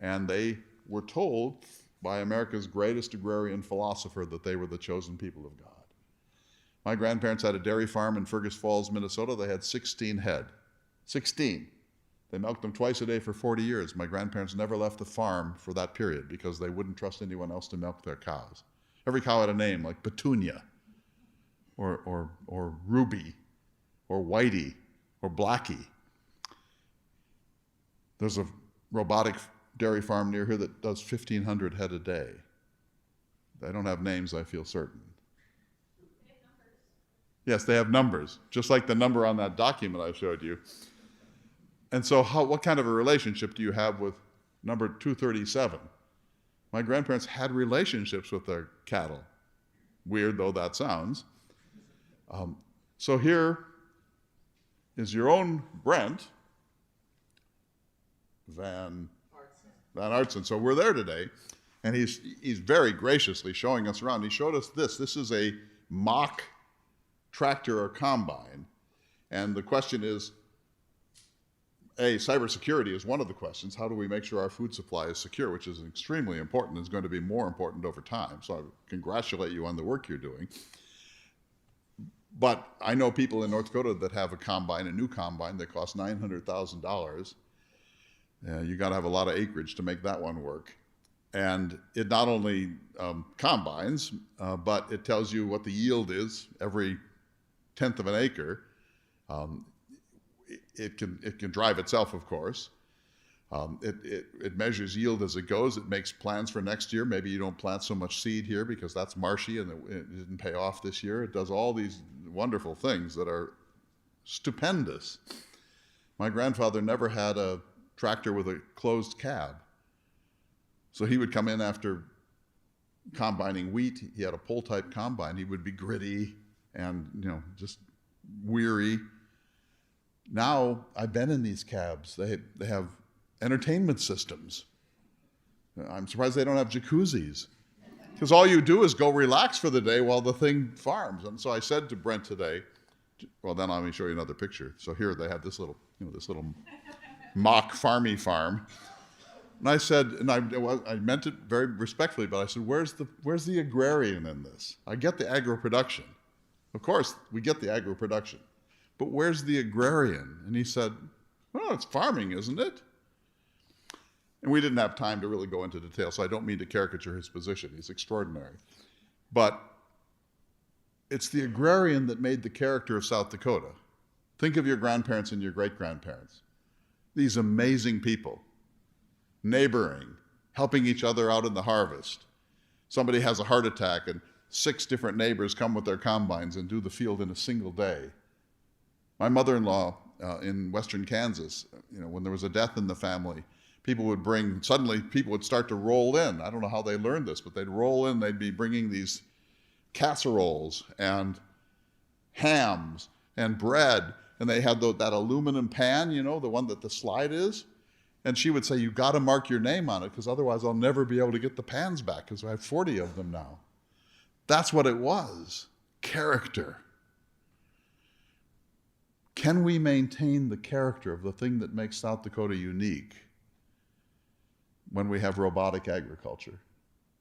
Speaker 3: And they were told by America's greatest agrarian philosopher that they were the chosen people of God. My grandparents had a dairy farm in Fergus Falls, Minnesota. They had 16 head. 16. They milked them twice a day for 40 years. My grandparents never left the farm for that period because they wouldn't trust anyone else to milk their cows. Every cow had a name like Petunia, or Ruby, or Whitey, or Blackie. There's a robotic dairy farm near here that does 1,500 head a day. They don't have names, I feel certain.
Speaker 4: They have numbers.
Speaker 3: Yes, they have numbers, just like the number on that document I showed you. And so what kind of a relationship do you have with number 237? My grandparents had relationships with their cattle, weird though that sounds. So here is your own Brent Van Artsen. So we're there today, and he's very graciously showing us around. He showed us this. This is a mock tractor or combine, and the question is, cybersecurity is one of the questions. How do we make sure our food supply is secure, which is extremely important, is going to be more important over time. So I congratulate you on the work you're doing. But I know people in North Dakota that have a new combine that costs $900,000. You got to have a lot of acreage to make that one work. And it not only combines, but it tells you what the yield is every tenth of an acre. It can drive itself, of course. It measures yield as it goes. It makes plans for next year. Maybe you don't plant so much seed here because that's marshy and it didn't pay off this year. It does all these wonderful things that are stupendous. My grandfather never had a tractor with a closed cab. So he would come in after combining wheat. He had a pull-type combine. He would be gritty and, just weary. Now, I've been in these cabs. They have entertainment systems. I'm surprised they don't have jacuzzis. Because all you do is go relax for the day while the thing farms. And so I said to Brent today, well, then let me show you another picture. So here they have this little mock farmy farm. And I said, and I meant it very respectfully, but I said, where's the agrarian in this? I get the agro-production. Of course, we get the agro-production. But where's the agrarian? And he said, well, it's farming, isn't it? And we didn't have time to really go into detail, so I don't mean to caricature his position. He's extraordinary. But it's the agrarian that made the character of South Dakota. Think of your grandparents and your great-grandparents. These amazing people, neighboring, helping each other out in the harvest. Somebody has a heart attack and 6 different neighbors come with their combines and do the field in a single day. My mother-in-law in western Kansas, when there was a death in the family, people would start to roll in. I don't know how they learned this, but they'd roll in, they'd be bringing these casseroles and hams and bread, and they had that aluminum pan, the one that the slide is, and she would say, you got to mark your name on it, because otherwise I'll never be able to get the pans back, because I have 40 of them now. That's what it was, character. Can we maintain the character of the thing that makes South Dakota unique when we have robotic agriculture?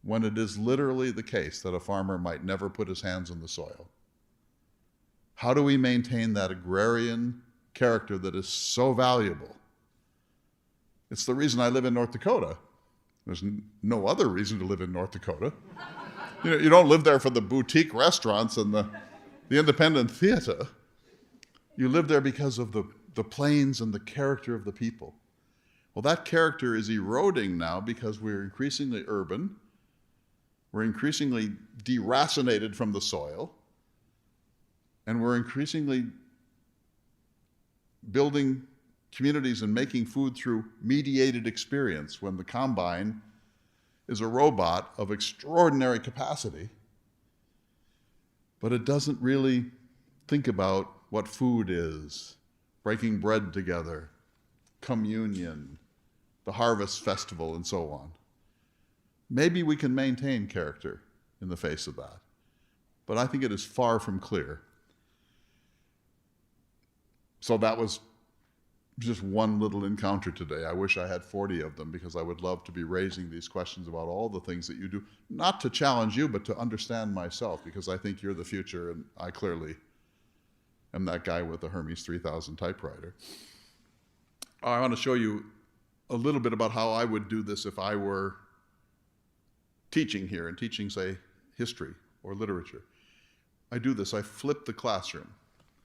Speaker 3: When it is literally the case that a farmer might never put his hands in the soil? How do we maintain that agrarian character that is so valuable? It's the reason I live in North Dakota. There's no other reason to live in North Dakota. You don't live there for the boutique restaurants and the independent theater. You live there because of the plains and the character of the people. Well, that character is eroding now because we're increasingly urban. We're increasingly deracinated from the soil. And we're increasingly building communities and making food through mediated experience when the combine is a robot of extraordinary capacity, but it doesn't really think about what food is, breaking bread together, communion, the harvest festival, and so on. Maybe we can maintain character in the face of that, but I think it is far from clear. So that was just one little encounter today. I wish I had 40 of them, because I would love to be raising these questions about all the things that you do, not to challenge you, but to understand myself, because I think you're the future, and I clearly am that guy with the Hermes 3000 typewriter. I want to show you a little bit about how I would do this if I were teaching here and teaching, say, history or literature. I do this, I flip the classroom.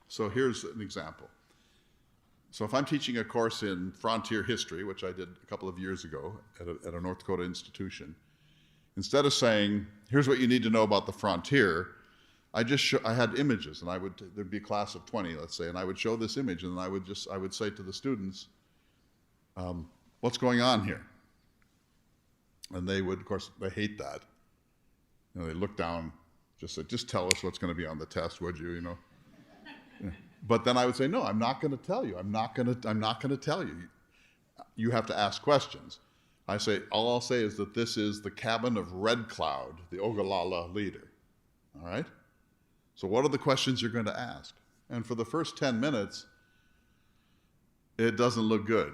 Speaker 3: So here's an example. So if I'm teaching a course in frontier history, which I did a couple of years ago at a North Dakota institution, instead of saying, here's what you need to know about the frontier, I had images, and there'd be a class of 20, let's say, and I would show this image, and I would say to the students, what's going on here? And they would, of course, they hate that. You know, they look down, just say, just tell us what's going to be on the test, would you, Yeah. But then I would say, no, I'm not going to tell you. I'm not going to tell you. You have to ask questions. All I'll say is that this is the cabin of Red Cloud, the Ogallala leader. All right? So what are the questions you're going to ask? And for the first 10 minutes, it doesn't look good,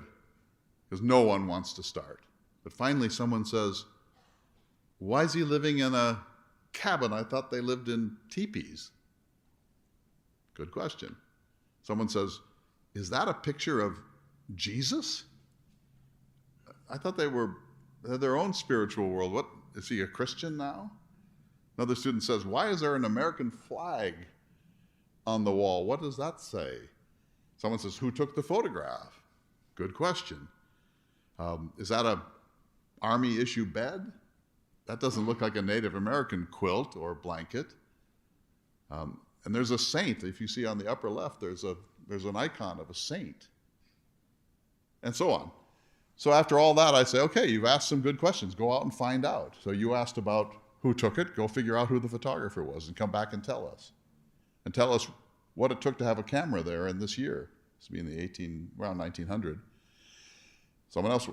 Speaker 3: because no one wants to start. But finally someone says, why is he living in a cabin? I thought they lived in teepees. Good question. Someone says, is that a picture of Jesus? I thought they had their own spiritual world. What, is he a Christian now? Another student says, why is there an American flag on the wall? What does that say? Someone says, who took the photograph? Good question. Is that a Army issue bed? That doesn't look like a Native American quilt or blanket. And there's a saint. If you see on the upper left, there's an icon of a saint. And so on. So after all that, I say, okay, you've asked some good questions. Go out and find out. So you asked about who took it. Go figure out who the photographer was and come back and tell us. And tell us what it took to have a camera there in this year. This would be in around 1900. Someone else,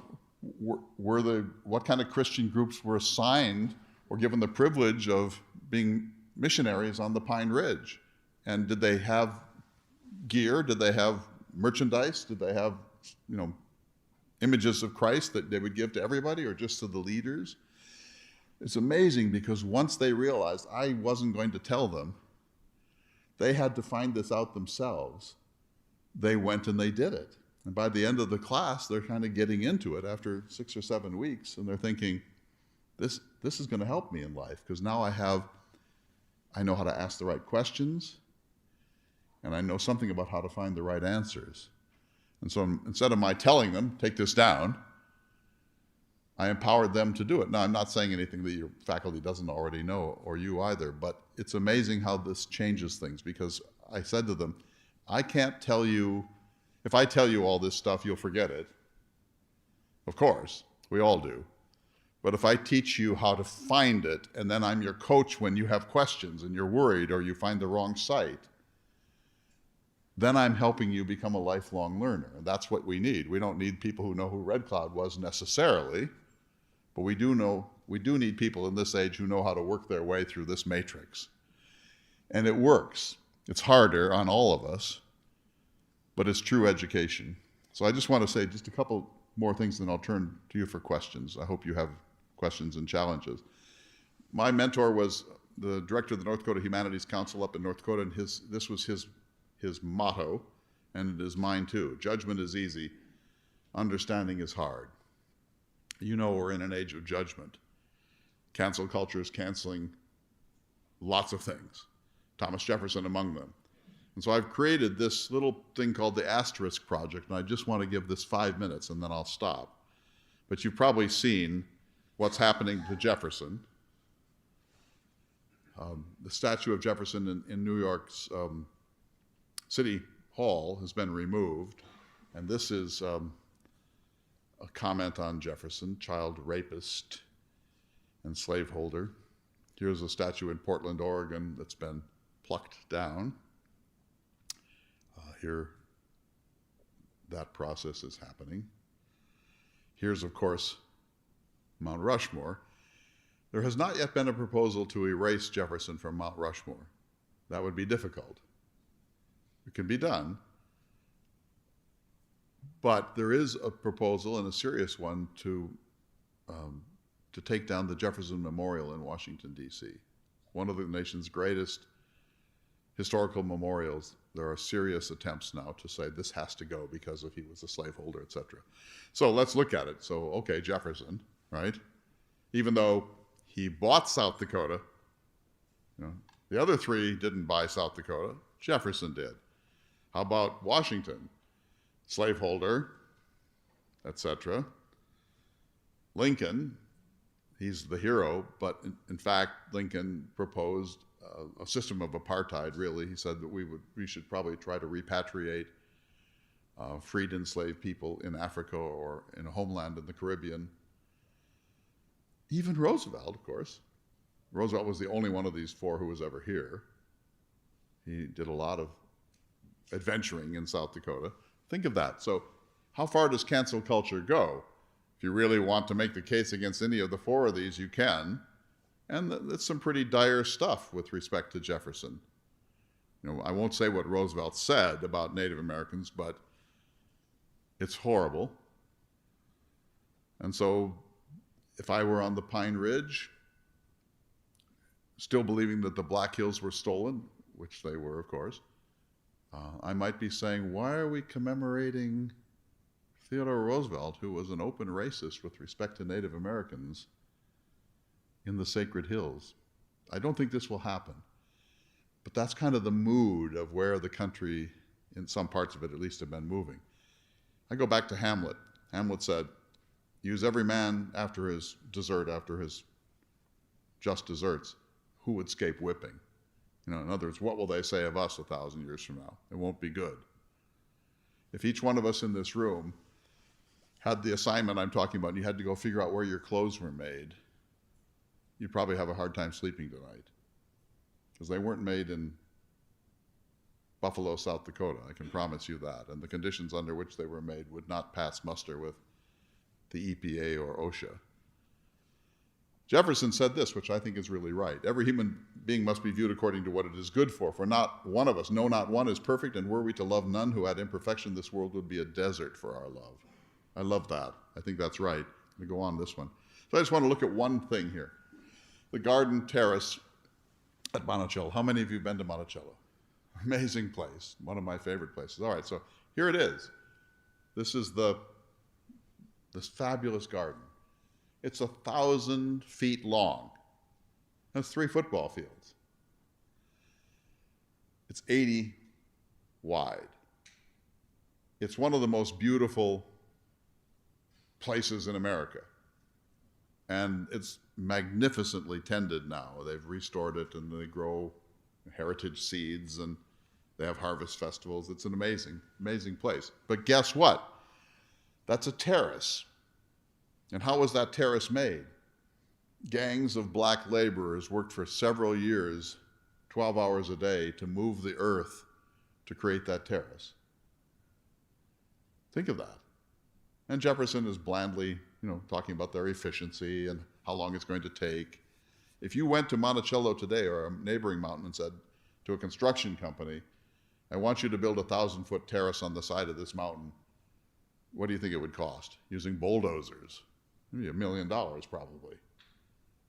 Speaker 3: what kind of Christian groups were assigned or given the privilege of being missionaries on the Pine Ridge? And did they have gear? Did they have merchandise? Did they have, images of Christ that they would give to everybody, or just to the leaders? It's amazing, because once they realized I wasn't going to tell them, they had to find this out themselves. They went and they did it. And by the end of the class, they're kind of getting into it after 6 or 7 weeks, and they're thinking, this is going to help me in life, because now I know how to ask the right questions, and I know something about how to find the right answers. And so instead of my telling them, take this down, I empowered them to do it. Now, I'm not saying anything that your faculty doesn't already know, or you either, but it's amazing how this changes things, because I said to them, I can't tell you, if I tell you all this stuff, you'll forget it. Of course, we all do. But if I teach you how to find it, and then I'm your coach when you have questions and you're worried or you find the wrong site, then I'm helping you become a lifelong learner. And that's what we need. We don't need people who know who Red Cloud was necessarily, but we do need people in this age who know how to work their way through this matrix. And it works. It's harder on all of us, but it's true education. So I just want to say just a couple more things, then I'll turn to you for questions. I hope you have questions and challenges. My mentor was the director of the North Dakota Humanities Council up in North Dakota, and this was his motto, and it is mine too. Judgment is easy, understanding is hard. We're in an age of judgment. Cancel culture is canceling lots of things, Thomas Jefferson among them. And so I've created this little thing called the Asterisk Project, and I just want to give this 5 minutes and then I'll stop. But you've probably seen what's happening to Jefferson. The statue of Jefferson in New York's City Hall has been removed, and this is a comment on Jefferson, child rapist and slaveholder. Here's a statue in Portland, Oregon that's been plucked down. Here, that process is happening. Here's, of course, Mount Rushmore. There has not yet been a proposal to erase Jefferson from Mount Rushmore. That would be difficult. It can be done, But there is a proposal, and a serious one, to take down the Jefferson Memorial in Washington, D.C. One of the nation's greatest historical memorials. There are serious attempts now to say this has to go because he was a slaveholder, etc. So let's look at it. So, okay, Jefferson, right? Even though he bought South Dakota, the other three didn't buy South Dakota. Jefferson did. How about Washington? Slaveholder, etc. Lincoln, he's the hero, but in fact, Lincoln proposed a system of apartheid, really. He said that we should probably try to repatriate freed enslaved people in Africa or in a homeland in the Caribbean. Even Roosevelt, of course. Roosevelt was the only one of these four who was ever here. He did a lot of adventuring in South Dakota. Think of that. So how far does cancel culture go? If you really want to make the case against any of the four of these, you can. And that's some pretty dire stuff with respect to Jefferson. I won't say what Roosevelt said about Native Americans, but it's horrible. And so if I were on the Pine Ridge, still believing that the Black Hills were stolen, which they were, of course, I might be saying, why are we commemorating Theodore Roosevelt, who was an open racist with respect to Native Americans, in the Sacred Hills? I don't think this will happen. But that's kind of the mood of where the country, in some parts of it at least, have been moving. I go back to Hamlet. Hamlet said, use every man after his desert, after his just deserts. Who would escape whipping? In other words, what will they say of us 1,000 years from now? It won't be good. If each one of us in this room had the assignment I'm talking about, and you had to go figure out where your clothes were made, you'd probably have a hard time sleeping tonight. Because they weren't made in Buffalo, South Dakota, I can promise you that. And the conditions under which they were made would not pass muster with the EPA or OSHA. Jefferson said this, which I think is really right. Every human being must be viewed according to what it is good for not one of us, no, not one is perfect, and were we to love none who had imperfection, this world would be a desert for our love. I love that. I think that's right. Let me go on this one. So I just want to look at one thing here. The garden terrace at Monticello. How many of you have been to Monticello? Amazing place. One of my favorite places. All right, so here it is. This is this fabulous garden. It's 1,000 feet long. That's 3 football fields. It's 80 wide. It's one of the most beautiful places in America. And it's magnificently tended now. They've restored it, and they grow heritage seeds, and they have harvest festivals. It's an amazing, amazing place. But guess what? That's a terrace. And how was that terrace made? Gangs of black laborers worked for several years, 12 hours a day, to move the earth to create that terrace. Think of that. And Jefferson is blandly, talking about their efficiency and how long it's going to take. If you went to Monticello today or a neighboring mountain and said to a construction company, I want you to build a 1,000-foot terrace on the side of this mountain, what do you think it would cost? Using bulldozers. Maybe $1 million probably.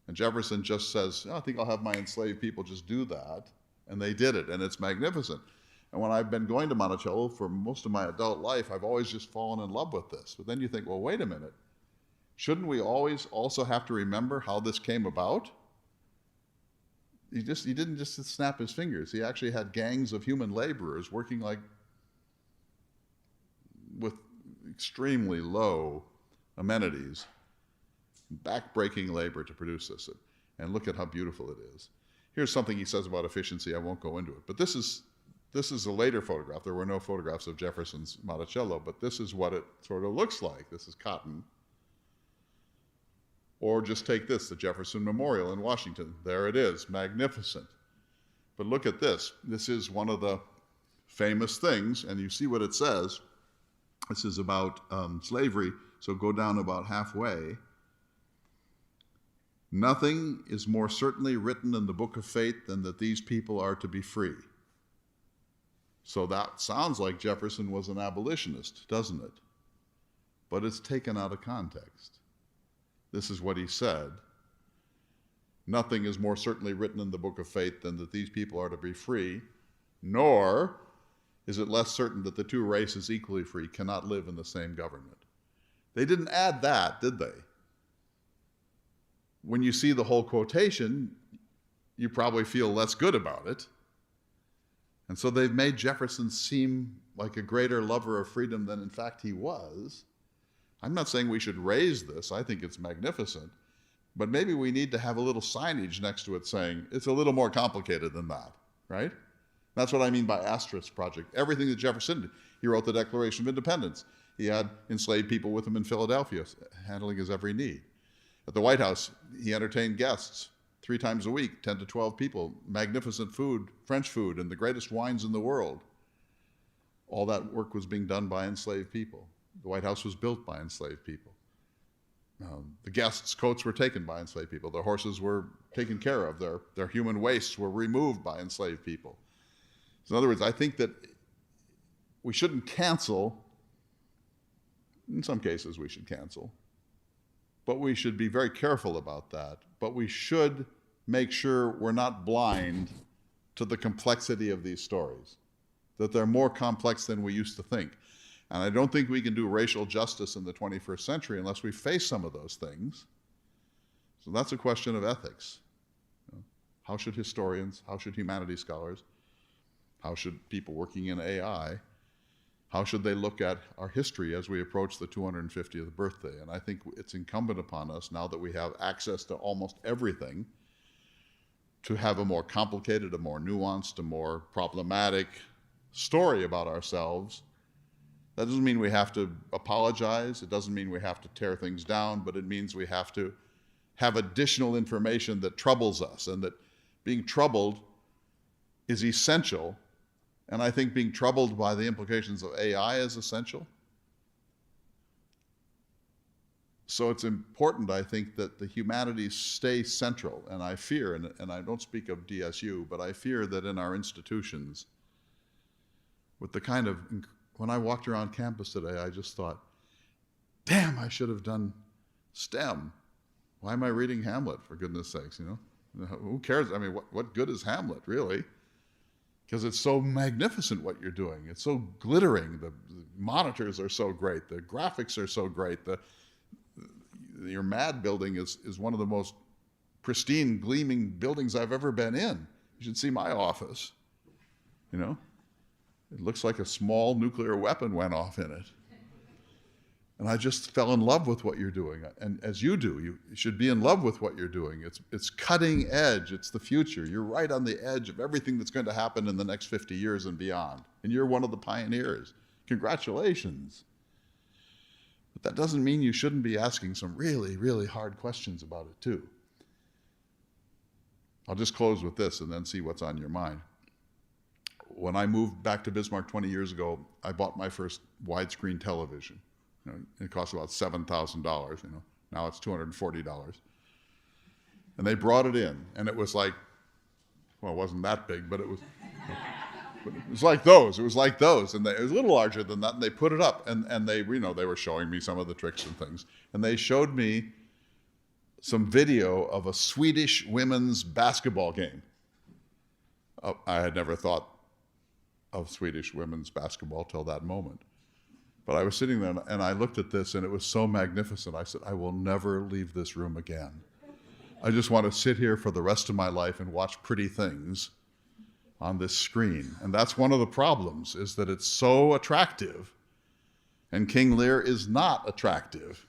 Speaker 3: And Jefferson just says, I think I'll have my enslaved people just do that. And they did it, and it's magnificent. And when I've been going to Monticello for most of my adult life, I've always just fallen in love with this. But then you think, well, wait a minute. Shouldn't we always also have to remember how this came about? He didn't just snap his fingers. He actually had gangs of human laborers working with extremely low amenities, back-breaking labor to produce this. And look at how beautiful it is. Here's something he says about efficiency. I won't go into it. But this is a later photograph. There were no photographs of Jefferson's Monticello, but this is what it sort of looks like. This is cotton. Or just take this, the Jefferson Memorial in Washington. There it is, magnificent. But look at this. This is one of the famous things, and you see what it says. This is about slavery, so go down about halfway. Nothing is more certainly written in the book of fate than that these people are to be free. So that sounds like Jefferson was an abolitionist, doesn't it? but it's taken out of context. This is what he said. Nothing is more certainly written in the book of fate than that these people are to be free, nor is it less certain that the two races equally free cannot live in the same government. They didn't add that, did they? When you see the whole quotation, you probably feel less good about it. And so they've made Jefferson seem like a greater lover of freedom than in fact he was. I'm not saying we should raise this. I think it's magnificent. But maybe we need to have a little signage next to it saying it's a little more complicated than that, right? That's what I mean by Asterisk Project. Everything that Jefferson did. He wrote the Declaration of Independence. He had enslaved people with him in Philadelphia, handling his every need. At the White House, he entertained guests 3 times a week, 10 to 12 people, magnificent food, French food, and the greatest wines in the world. All that work was being done by enslaved people. The White House was built by enslaved people. The guests' coats were taken by enslaved people. Their horses were taken care of. Their human wastes were removed by enslaved people. So in other words, I think that we shouldn't cancel. In some cases, we should cancel. But we should be very careful about that. But we should make sure we're not blind to the complexity of these stories, that they're more complex than we used to think. And I don't think we can do racial justice in the 21st century unless we face some of those things. So that's a question of ethics. How should historians, how should humanities scholars, how should people working in AI, how should they look at our history as we approach the 250th birthday? And I think it's incumbent upon us, now that we have access to almost everything, to have a more complicated, a more nuanced, a more problematic story about ourselves. That doesn't mean we have to apologize. It doesn't mean we have to tear things down, but it means we have to have additional information that troubles us, and that being troubled is essential. And I think being troubled by the implications of AI is essential. So it's important, I think, that the humanities stay central. And I fear, and I don't speak of DSU, but I fear that in our institutions, with the kind of, when I walked around campus today, I just thought, damn, I should have done STEM. Why am I reading Hamlet, for goodness sakes, you know? Who cares? I mean, what good is Hamlet, really? Because it's so magnificent what you're doing. It's so glittering. The monitors are so great. The graphics are so great. Your MAD building is one of the most pristine, gleaming buildings I've ever been in. You should see my office, you know? It looks like a small nuclear weapon went off in it. And I just fell in love with what you're doing. And as you do, you should be in love with what you're doing. It's cutting edge. It's the future. You're right on the edge of everything that's going to happen in the next 50 years and beyond. And you're one of the pioneers. Congratulations. But that doesn't mean you shouldn't be asking some really, really hard questions about it too. I'll just close with this and then see what's on your mind. When I moved back to Bismarck 20 years ago, I bought my first widescreen television. You know, it cost about $7,000. You know, now it's $240. And they brought it in, and it was like, well, it wasn't that big, but it was like those. It was like those, and it was a little larger than that. And they put it up, and they, you know, they were showing me some of the tricks and things, and they showed me some video of a Swedish women's basketball game. I had never thought of Swedish women's basketball till that moment. But I was sitting there and I looked at this and it was so magnificent. I said, I will never leave this room again. I just want to sit here for the rest of my life and watch pretty things on this screen. And that's one of the problems, is that it's so attractive. And King Lear is not attractive.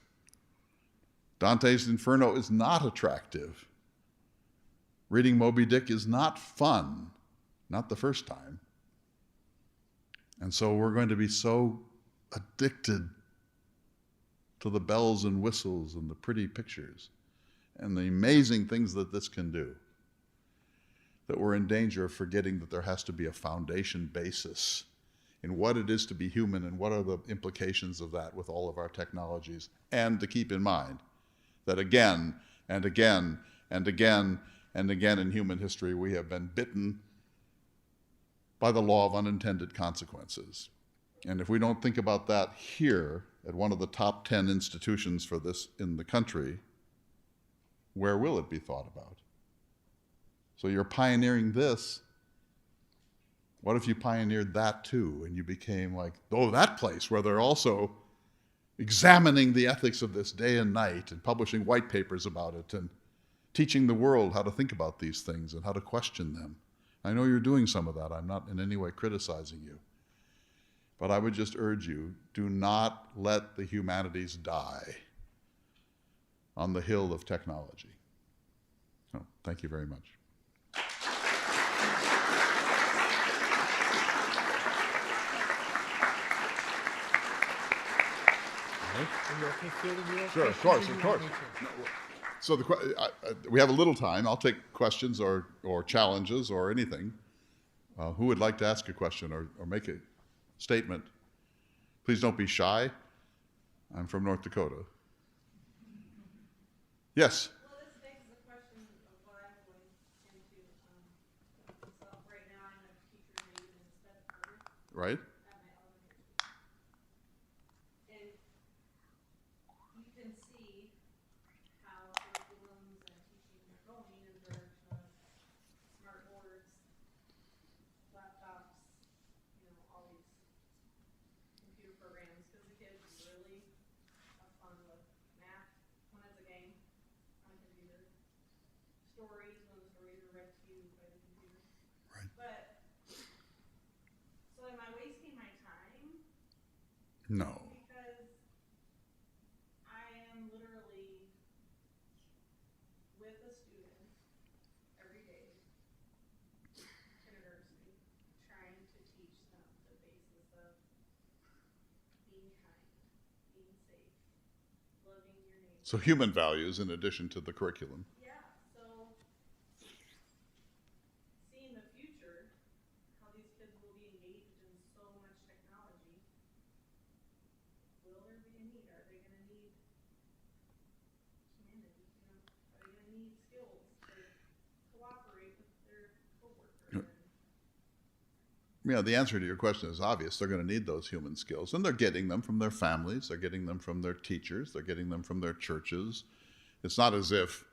Speaker 3: Dante's Inferno is not attractive. Reading Moby Dick is not fun, not the first time. And so we're going to be so addicted to the bells and whistles and the pretty pictures and the amazing things that this can do, that we're in danger of forgetting that there has to be a foundation basis in what it is to be human and what are the implications of that with all of our technologies. And to keep in mind that again and again and again and again in human history, we have been bitten by the law of unintended consequences. And if we don't think about that here, at one of the top 10 institutions for this in the country, where will it be thought about? So you're pioneering this. What if you pioneered that too, and you became like, oh, that place where they're also examining the ethics of this day and night and publishing white papers about it and teaching the world how to think about these things and how to question them. I know you're doing some of that. I'm not in any way criticizing you. But I would just urge you, do not let the humanities die on the hill of technology. So, thank you very much.
Speaker 2: Are you okay fielding your own
Speaker 3: Sure, of
Speaker 2: questions,
Speaker 3: course,
Speaker 2: or
Speaker 3: of
Speaker 2: you want
Speaker 3: course.
Speaker 2: me to?
Speaker 3: So we have a little time. I'll take questions or challenges or anything. Who would like to ask a question or make a statement? Please don't be shy. I'm from North Dakota. Yes?
Speaker 4: Well, this begs the question of what I'm going into. So right now I'm a teacher's aide in Bedford
Speaker 3: Right?
Speaker 4: at my elementary school. And you can see how curriculums and teaching are going in the direction of smart boards, laptops, all these computer programs, because the kids really have fun with math when it's a game on a computer. Stories when the stories are read to you by the computer.
Speaker 3: Right.
Speaker 4: But, so am I wasting my time?
Speaker 3: No.
Speaker 4: Because I am literally with a student every day, kindergarten, trying to teach them the basis of being kind, being safe, loving your neighbor.
Speaker 3: So human values in addition to the curriculum.
Speaker 4: Yeah, so seeing the future, how these kids will be engaged in so much technology, will there be a need? Are they gonna need humanity, Are they gonna need skills to cooperate with their coworkers?
Speaker 3: Yeah, the answer to your question is obvious. They're going to need those human skills, and they're getting them from their families. They're getting them from their teachers. They're getting them from their churches. It's not as if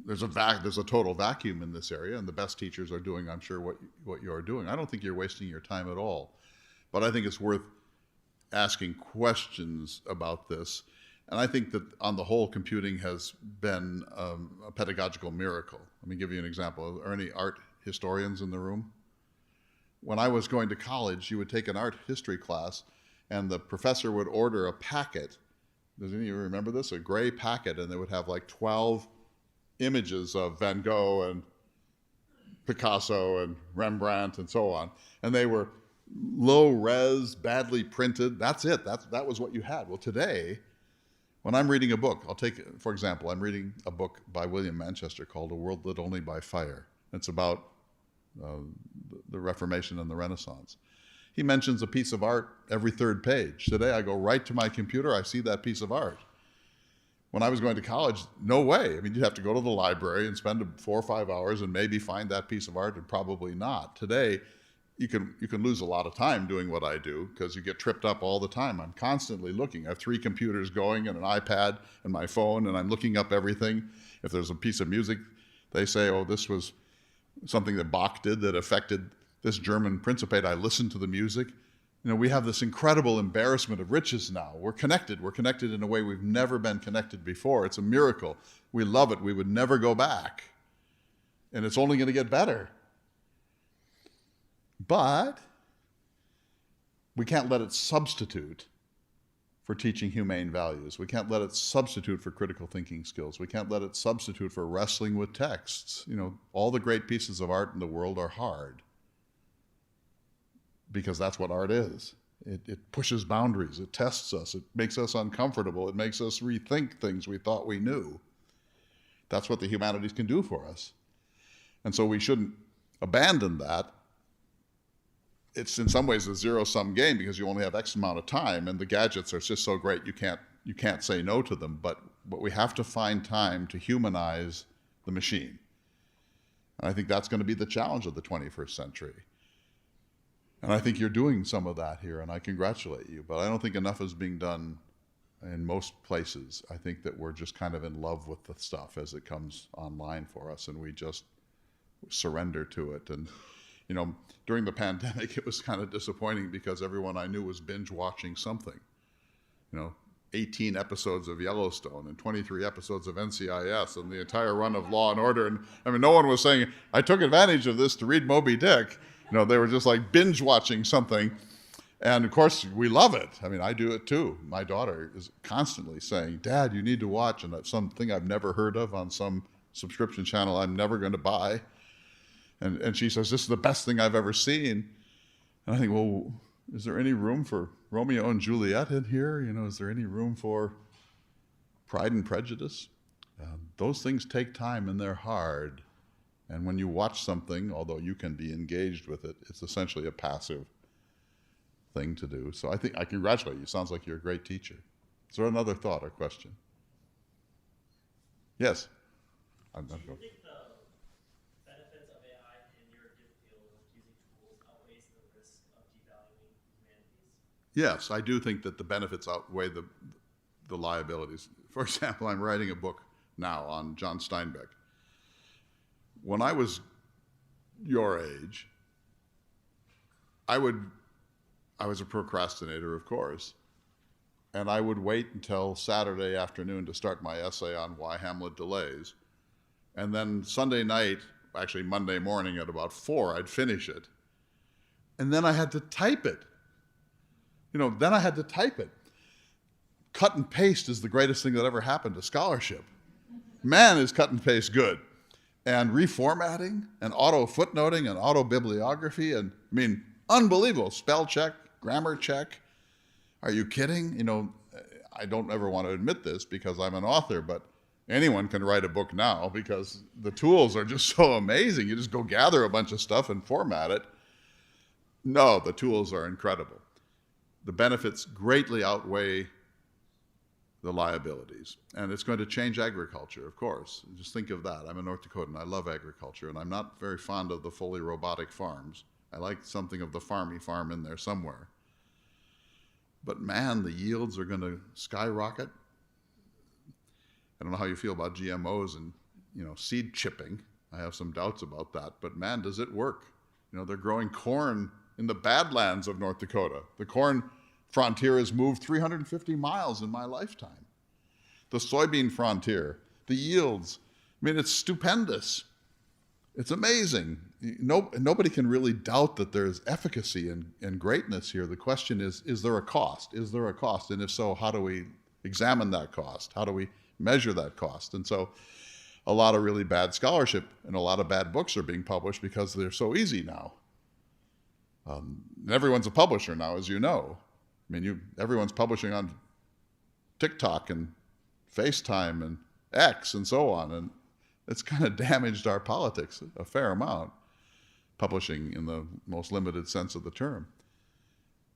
Speaker 3: there's a total vacuum in this area, and the best teachers are doing, I'm sure, what you're doing. I don't think you're wasting your time at all, but I think it's worth asking questions about this. And I think that on the whole, computing has been a pedagogical miracle. Let me give you an example. Are there any art historians in the room? When I was going to college, you would take an art history class, and the professor would order a packet. Does any of you remember this? A gray packet, and they would have like 12 images of Van Gogh and Picasso and Rembrandt and so on. And they were low res, badly printed. That's it. That was what you had. Well, today, when I'm reading a book, I'll take, for example, I'm reading a book by William Manchester called A World Lit Only by Fire. It's about the Reformation and the Renaissance. He mentions a piece of art every third page. Today I go right to my computer, I see that piece of art. When I was going to college, no way. I mean, you'd have to go to the library and spend 4 or 5 hours and maybe find that piece of art, and probably not. Today, you can lose a lot of time doing what I do because you get tripped up all the time. I'm constantly looking. I have 3 computers going and an iPad and my phone, and I'm looking up everything. If there's a piece of music, they say, oh, this was something that Bach did that affected this German principate. I listened to the music. We have this incredible embarrassment of riches now. We're connected in a way we've never been connected before. It's a miracle. We love it. We would never go back. And it's only going to get better. But we can't let it substitute for teaching humane values. We can't let it substitute for critical thinking skills. We can't let it substitute for wrestling with texts. All the great pieces of art in the world are hard because that's what art is. It pushes boundaries. It tests us. It makes us uncomfortable. It makes us rethink things we thought we knew. That's what the humanities can do for us. And so we shouldn't abandon that. It's in some ways a zero-sum game because you only have X amount of time, and the gadgets are just so great you can't say no to them. But we have to find time to humanize the machine. And I think that's going to be the challenge of the 21st century. And I think you're doing some of that here, and I congratulate you. But I don't think enough is being done in most places. I think that we're just kind of in love with the stuff as it comes online for us, and we just surrender to it. And, you know, during the pandemic, it was kind of disappointing because everyone I knew was binge watching something. You know, 18 episodes of Yellowstone and 23 episodes of NCIS and the entire run of Law and Order. And I mean, no one was saying, I took advantage of this to read Moby Dick. You know, they were just like binge watching something. And of course, we love it. I mean, I do it too. My daughter is constantly saying, Dad, you need to watch, and something I've never heard of on some subscription channel I'm never going to buy. And she says, this is the best thing I've ever seen. And I think, well, is there any room for Romeo and Juliet in here? You know, is there any room for Pride and Prejudice? Those things take time and they're hard. And when you watch something, although you can be engaged with it, it's essentially a passive thing to do. So I think I congratulate you. Sounds like you're a great teacher. Is there another thought or question? Yes. I'm
Speaker 5: Do you think the benefits of AI in your field of using tools outweighs the risk of devaluing humanities?
Speaker 3: Yes, I do think that the benefits outweigh the liabilities. For example, I'm writing a book now on John Steinbeck. When I was your age, I was a procrastinator, of course, and I would wait until Saturday afternoon to start my essay on why Hamlet delays. And then Sunday night, actually Monday morning at about 4, I'd finish it. And then I had to type it. You know, then I had to type it. Cut and paste is the greatest thing that ever happened to scholarship. Man, is cut and paste good. And reformatting and auto footnoting and auto bibliography, and I mean, unbelievable. Spell check, grammar check. Are you kidding? You know, I don't ever want to admit this because I'm an author, but anyone can write a book now because the tools are just so amazing. You just go gather a bunch of stuff and format it. No, the tools are incredible. The benefits greatly outweigh the liabilities. And it's going to change agriculture, of course. Just think of that. I'm a North Dakotan. I love agriculture, and I'm not very fond of the fully robotic farms. I like something of the farmy farm in there somewhere. But man, the yields are going to skyrocket. I don't know how you feel about GMOs and, you know, seed chipping. I have some doubts about that, but man, does it work. You know, they're growing corn in the Badlands of North Dakota. The corn frontier has moved 350 miles in my lifetime. The soybean frontier, the yields, I mean, it's stupendous. It's amazing. Nobody can really doubt that there's efficacy and greatness here. The question is there a cost? Is there a cost? And if so, how do we examine that cost? How do we measure that cost? And so a lot of really bad scholarship and a lot of bad books are being published because they're so easy now. Everyone's a publisher now, as you know. I mean, everyone's publishing on TikTok and FaceTime and X and so on, and it's kind of damaged our politics a fair amount, publishing in the most limited sense of the term.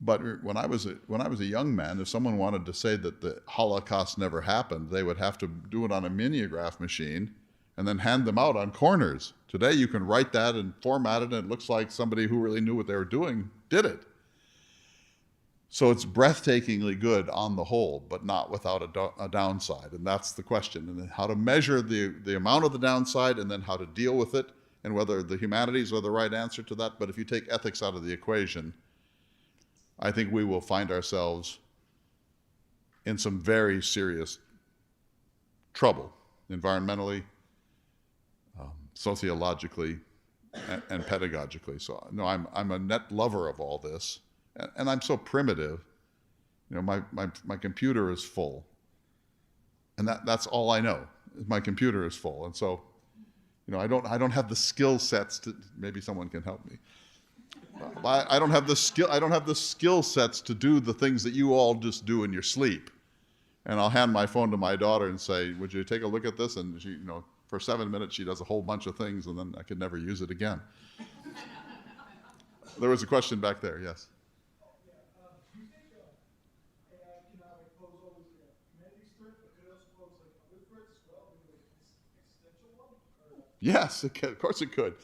Speaker 3: But when I was a young man, if someone wanted to say that the Holocaust never happened, they would have to do it on a mimeograph machine and then hand them out on corners. Today you can write that and format it, and it looks like somebody who really knew what they were doing did it. So it's breathtakingly good on the whole, but not without a downside. And that's the question. And then how to measure the amount of the downside and then how to deal with it, and whether the humanities are the right answer to that. But if you take ethics out of the equation, I think we will find ourselves in some very serious trouble, environmentally, sociologically, and pedagogically. So no, I'm a net lover of all this. And I'm so primitive, you know, my computer is full. And that's all I know, is my computer is full. And so, you know, I don't have the skill sets to, maybe someone can help me. I don't have the skill sets to do the things that you all just do in your sleep. And I'll hand my phone to my daughter and say, would you take a look at this? And she, you know, for 7 minutes she does a whole bunch of things, and then I could never use it again. There was a question back there, yes. Yes, of course it could.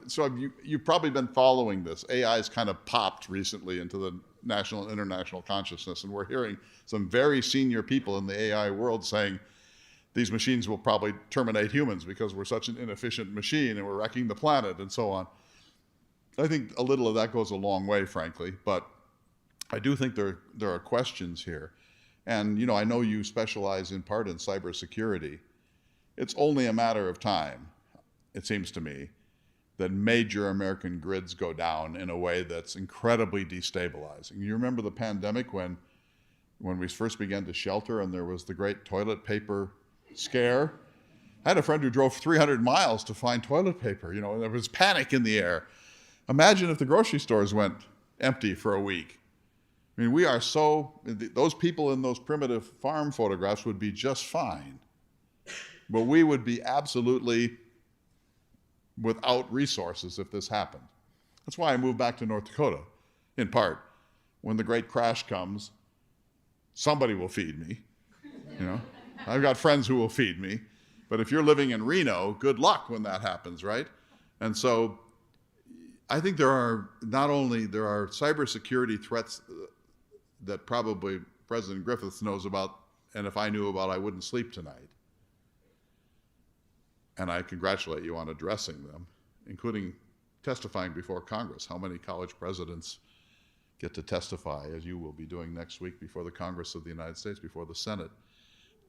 Speaker 3: so you've probably been following this. AI's kind of popped recently into the national and international consciousness, and we're hearing some very senior people in the AI world saying these machines will probably terminate humans because we're such an inefficient machine and we're wrecking the planet and so on. I think a little of that goes a long way, frankly, but I do think there are questions here. And, I know you specialize in part in cybersecurity. It's only a matter of time, it seems to me, that major American grids go down in a way that's incredibly destabilizing. You remember the pandemic when we first began to shelter and there was the great toilet paper scare? I had a friend who drove 300 miles to find toilet paper, and there was panic in the air. Imagine if the grocery stores went empty for a week. I mean, those people in those primitive farm photographs would be just fine. But we would be absolutely without resources if this happened. That's why I moved back to North Dakota, in part. When the great crash comes, somebody will feed me, I've got friends who will feed me. But if you're living in Reno, good luck when that happens, right? And so I think there are cybersecurity threats that probably President Griffiths knows about, and if I knew about, I wouldn't sleep tonight. And I congratulate you on addressing them, including testifying before Congress. How many college presidents get to testify, as you will be doing next week, before the Congress of the United States, before the Senate?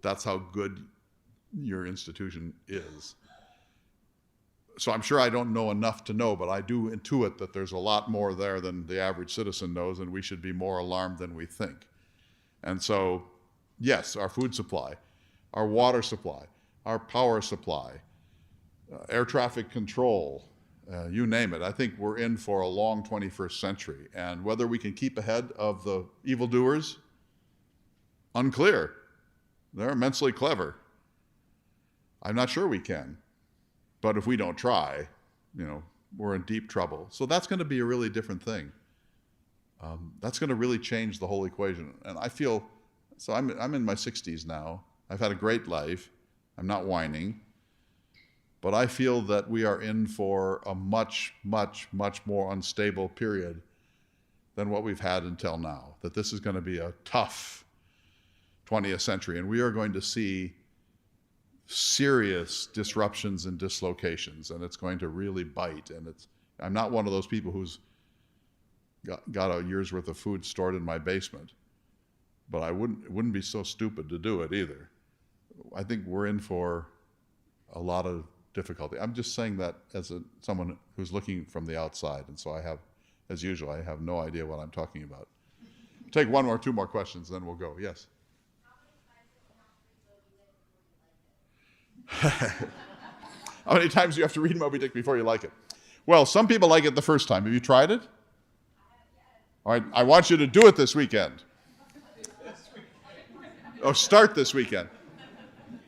Speaker 3: That's how good your institution is. So I'm sure I don't know enough to know, but I do intuit that there's a lot more there than the average citizen knows, and we should be more alarmed than we think. And so, yes, our food supply, our water supply, our power supply, air traffic control, you name it. I think we're in for a long 21st century. And whether we can keep ahead of the evildoers, unclear. They're immensely clever. I'm not sure we can. But if we don't try, we're in deep trouble. So that's going to be a really different thing. That's going to really change the whole equation. And I feel, so I'm in my 60s now. I've had a great life. I'm not whining. But I feel that we are in for a much, much, much more unstable period than what we've had until now. That this is going to be a tough 20th century. And we are going to see serious disruptions and dislocations, and it's going to really bite. And I'm not one of those people who's got a year's worth of food stored in my basement, but it wouldn't be so stupid to do it either. I think we're in for a lot of difficulty. I'm just saying that as someone who's looking from the outside, and so as usual, I have no idea what I'm talking about. Take one or two more questions, then we'll go. Yes? How many times do you have to read Moby Dick before you like it? Well, some people like it the first time. Have you tried it? All right, I want you to do it this weekend. Oh, start this weekend.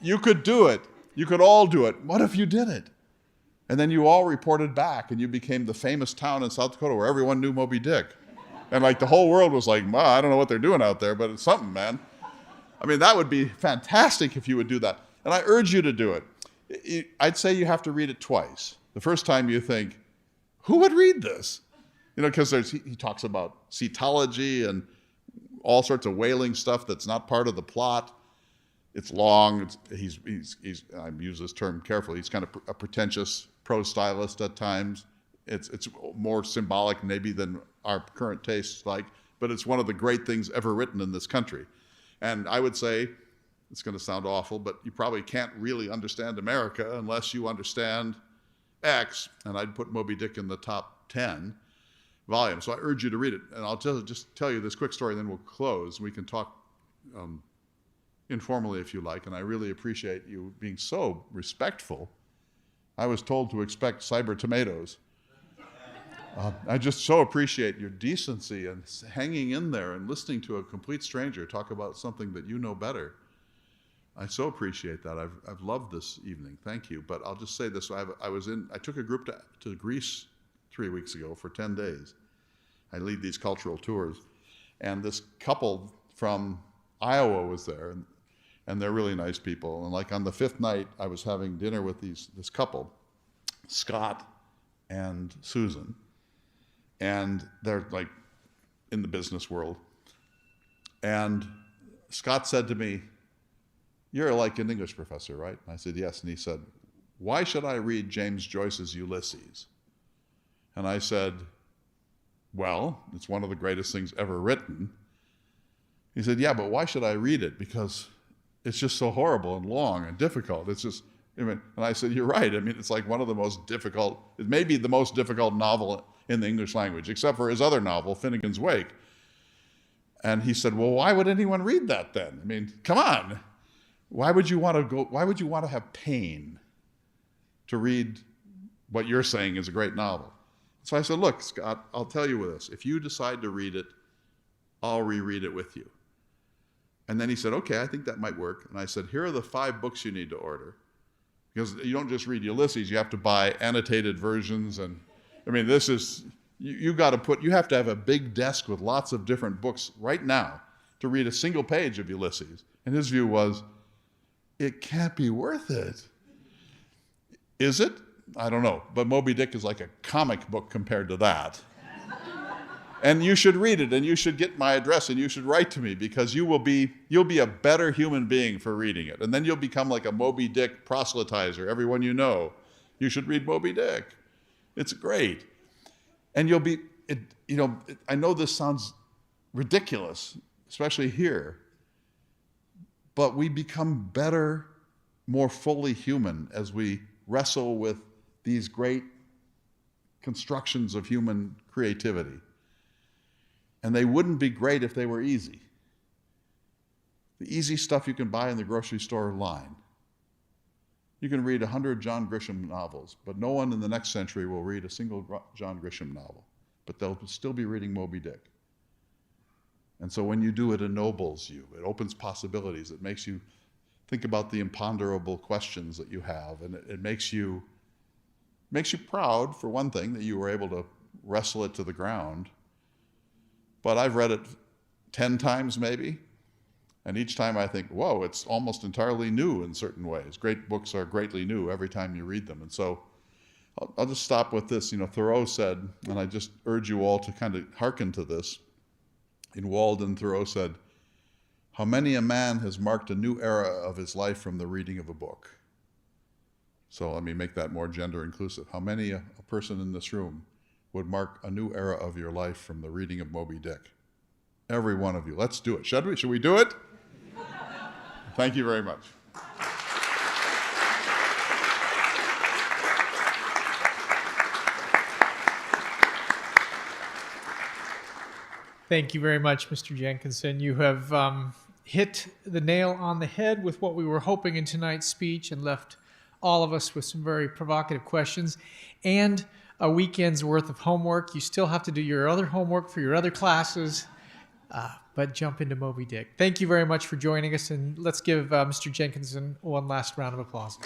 Speaker 3: You could do it. You could all do it. What if you did it? And then you all reported back and you became the famous town in South Dakota where everyone knew Moby Dick. And the whole world was like, I don't know what they're doing out there, but it's something, man. I mean, that would be fantastic if you would do that. And I urge you to do it. I'd say you have to read it twice. The first time you think, who would read this? Because he talks about cetology and all sorts of whaling stuff that's not part of the plot. It's long. I use this term carefully. He's kind of a pretentious prose stylist at times. It's more symbolic maybe than our current tastes like, but it's one of the great things ever written in this country. And I would say, it's going to sound awful, but you probably can't really understand America unless you understand X, and I'd put Moby Dick in the top 10 volumes. So I urge you to read it. And I'll just tell you this quick story, and then we'll close. We can talk informally if you like, and I really appreciate you being so respectful. I was told to expect cyber tomatoes. I just so appreciate your decency and hanging in there and listening to a complete stranger talk about something that you know better. I so appreciate that. I've loved this evening. Thank you. But I'll just say this. I took a group to Greece 3 weeks ago for 10 days. I lead these cultural tours. And this couple from Iowa was there, and they're really nice people. And on the fifth night, I was having dinner with this couple, Scott and Susan, and they're like in the business world. And Scott said to me, "You're like an English professor, right?" And I said, "Yes." And he said, "Why should I read James Joyce's Ulysses?" And I said, "Well, it's one of the greatest things ever written." He said, "Yeah, but why should I read it? Because it's just so horrible and long and difficult. It's just," and I said, "You're right. I mean, it's like one of the most difficult, it may be the most difficult novel in the English language, except for his other novel, Finnegan's Wake." And he said, "Well, why would anyone read that then? I mean, come on. Why would you want to have pain to read what you're saying is a great novel?" So I said, "Look, Scott, I'll tell you this. If you decide to read it, I'll reread it with you." And then he said, "Okay, I think that might work." And I said, "Here are the 5 books you need to order. Because you don't just read Ulysses, you have to buy annotated versions. And I mean, this is, you have to have a big desk with lots of different books right now to read a single page of Ulysses." And his view was, it can't be worth it. Is it? I don't know. But Moby Dick is like a comic book compared to that. And you should read it, and you should get my address, and you should write to me, because you'll be a better human being for reading it. And then you'll become like a Moby Dick proselytizer. Everyone you know, you should read Moby Dick. It's great. And you'll be, I know this sounds ridiculous, especially here, but we become better, more fully human as we wrestle with these great constructions of human creativity. And they wouldn't be great if they were easy. The easy stuff you can buy in the grocery store line. You can read 100 John Grisham novels, but no one in the next century will read a single John Grisham novel. But they'll still be reading Moby Dick. And so when you do, it ennobles you. It opens possibilities. It makes you think about the imponderable questions that you have. And it makes you proud, for one thing, that you were able to wrestle it to the ground. But I've read it 10 times maybe, and each time I think, whoa, it's almost entirely new in certain ways. Great books are greatly new every time you read them. And so I'll just stop with this. Thoreau said, and I just urge you all to kind of hearken to this. In Walden, Thoreau said, "How many a man has marked a new era of his life from the reading of a book?" So let me make that more gender inclusive. How many a person in this room would mark a new era of your life from the reading of Moby Dick? Every one of you. Let's do it. Should we? Should we do it? Thank you very much.
Speaker 2: Thank you very much, Mr. Jenkinson. You have hit the nail on the head with what we were hoping in tonight's speech, and left all of us with some very provocative questions and a weekend's worth of homework. You still have to do your other homework for your other classes, but jump into Moby Dick. Thank you very much for joining us, and let's give Mr. Jenkinson one last round of applause.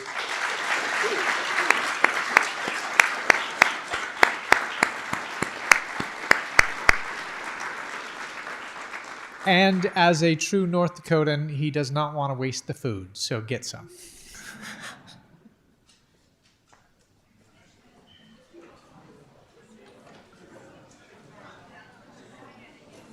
Speaker 2: And as a true North Dakotan, he does not want to waste the food, so get some.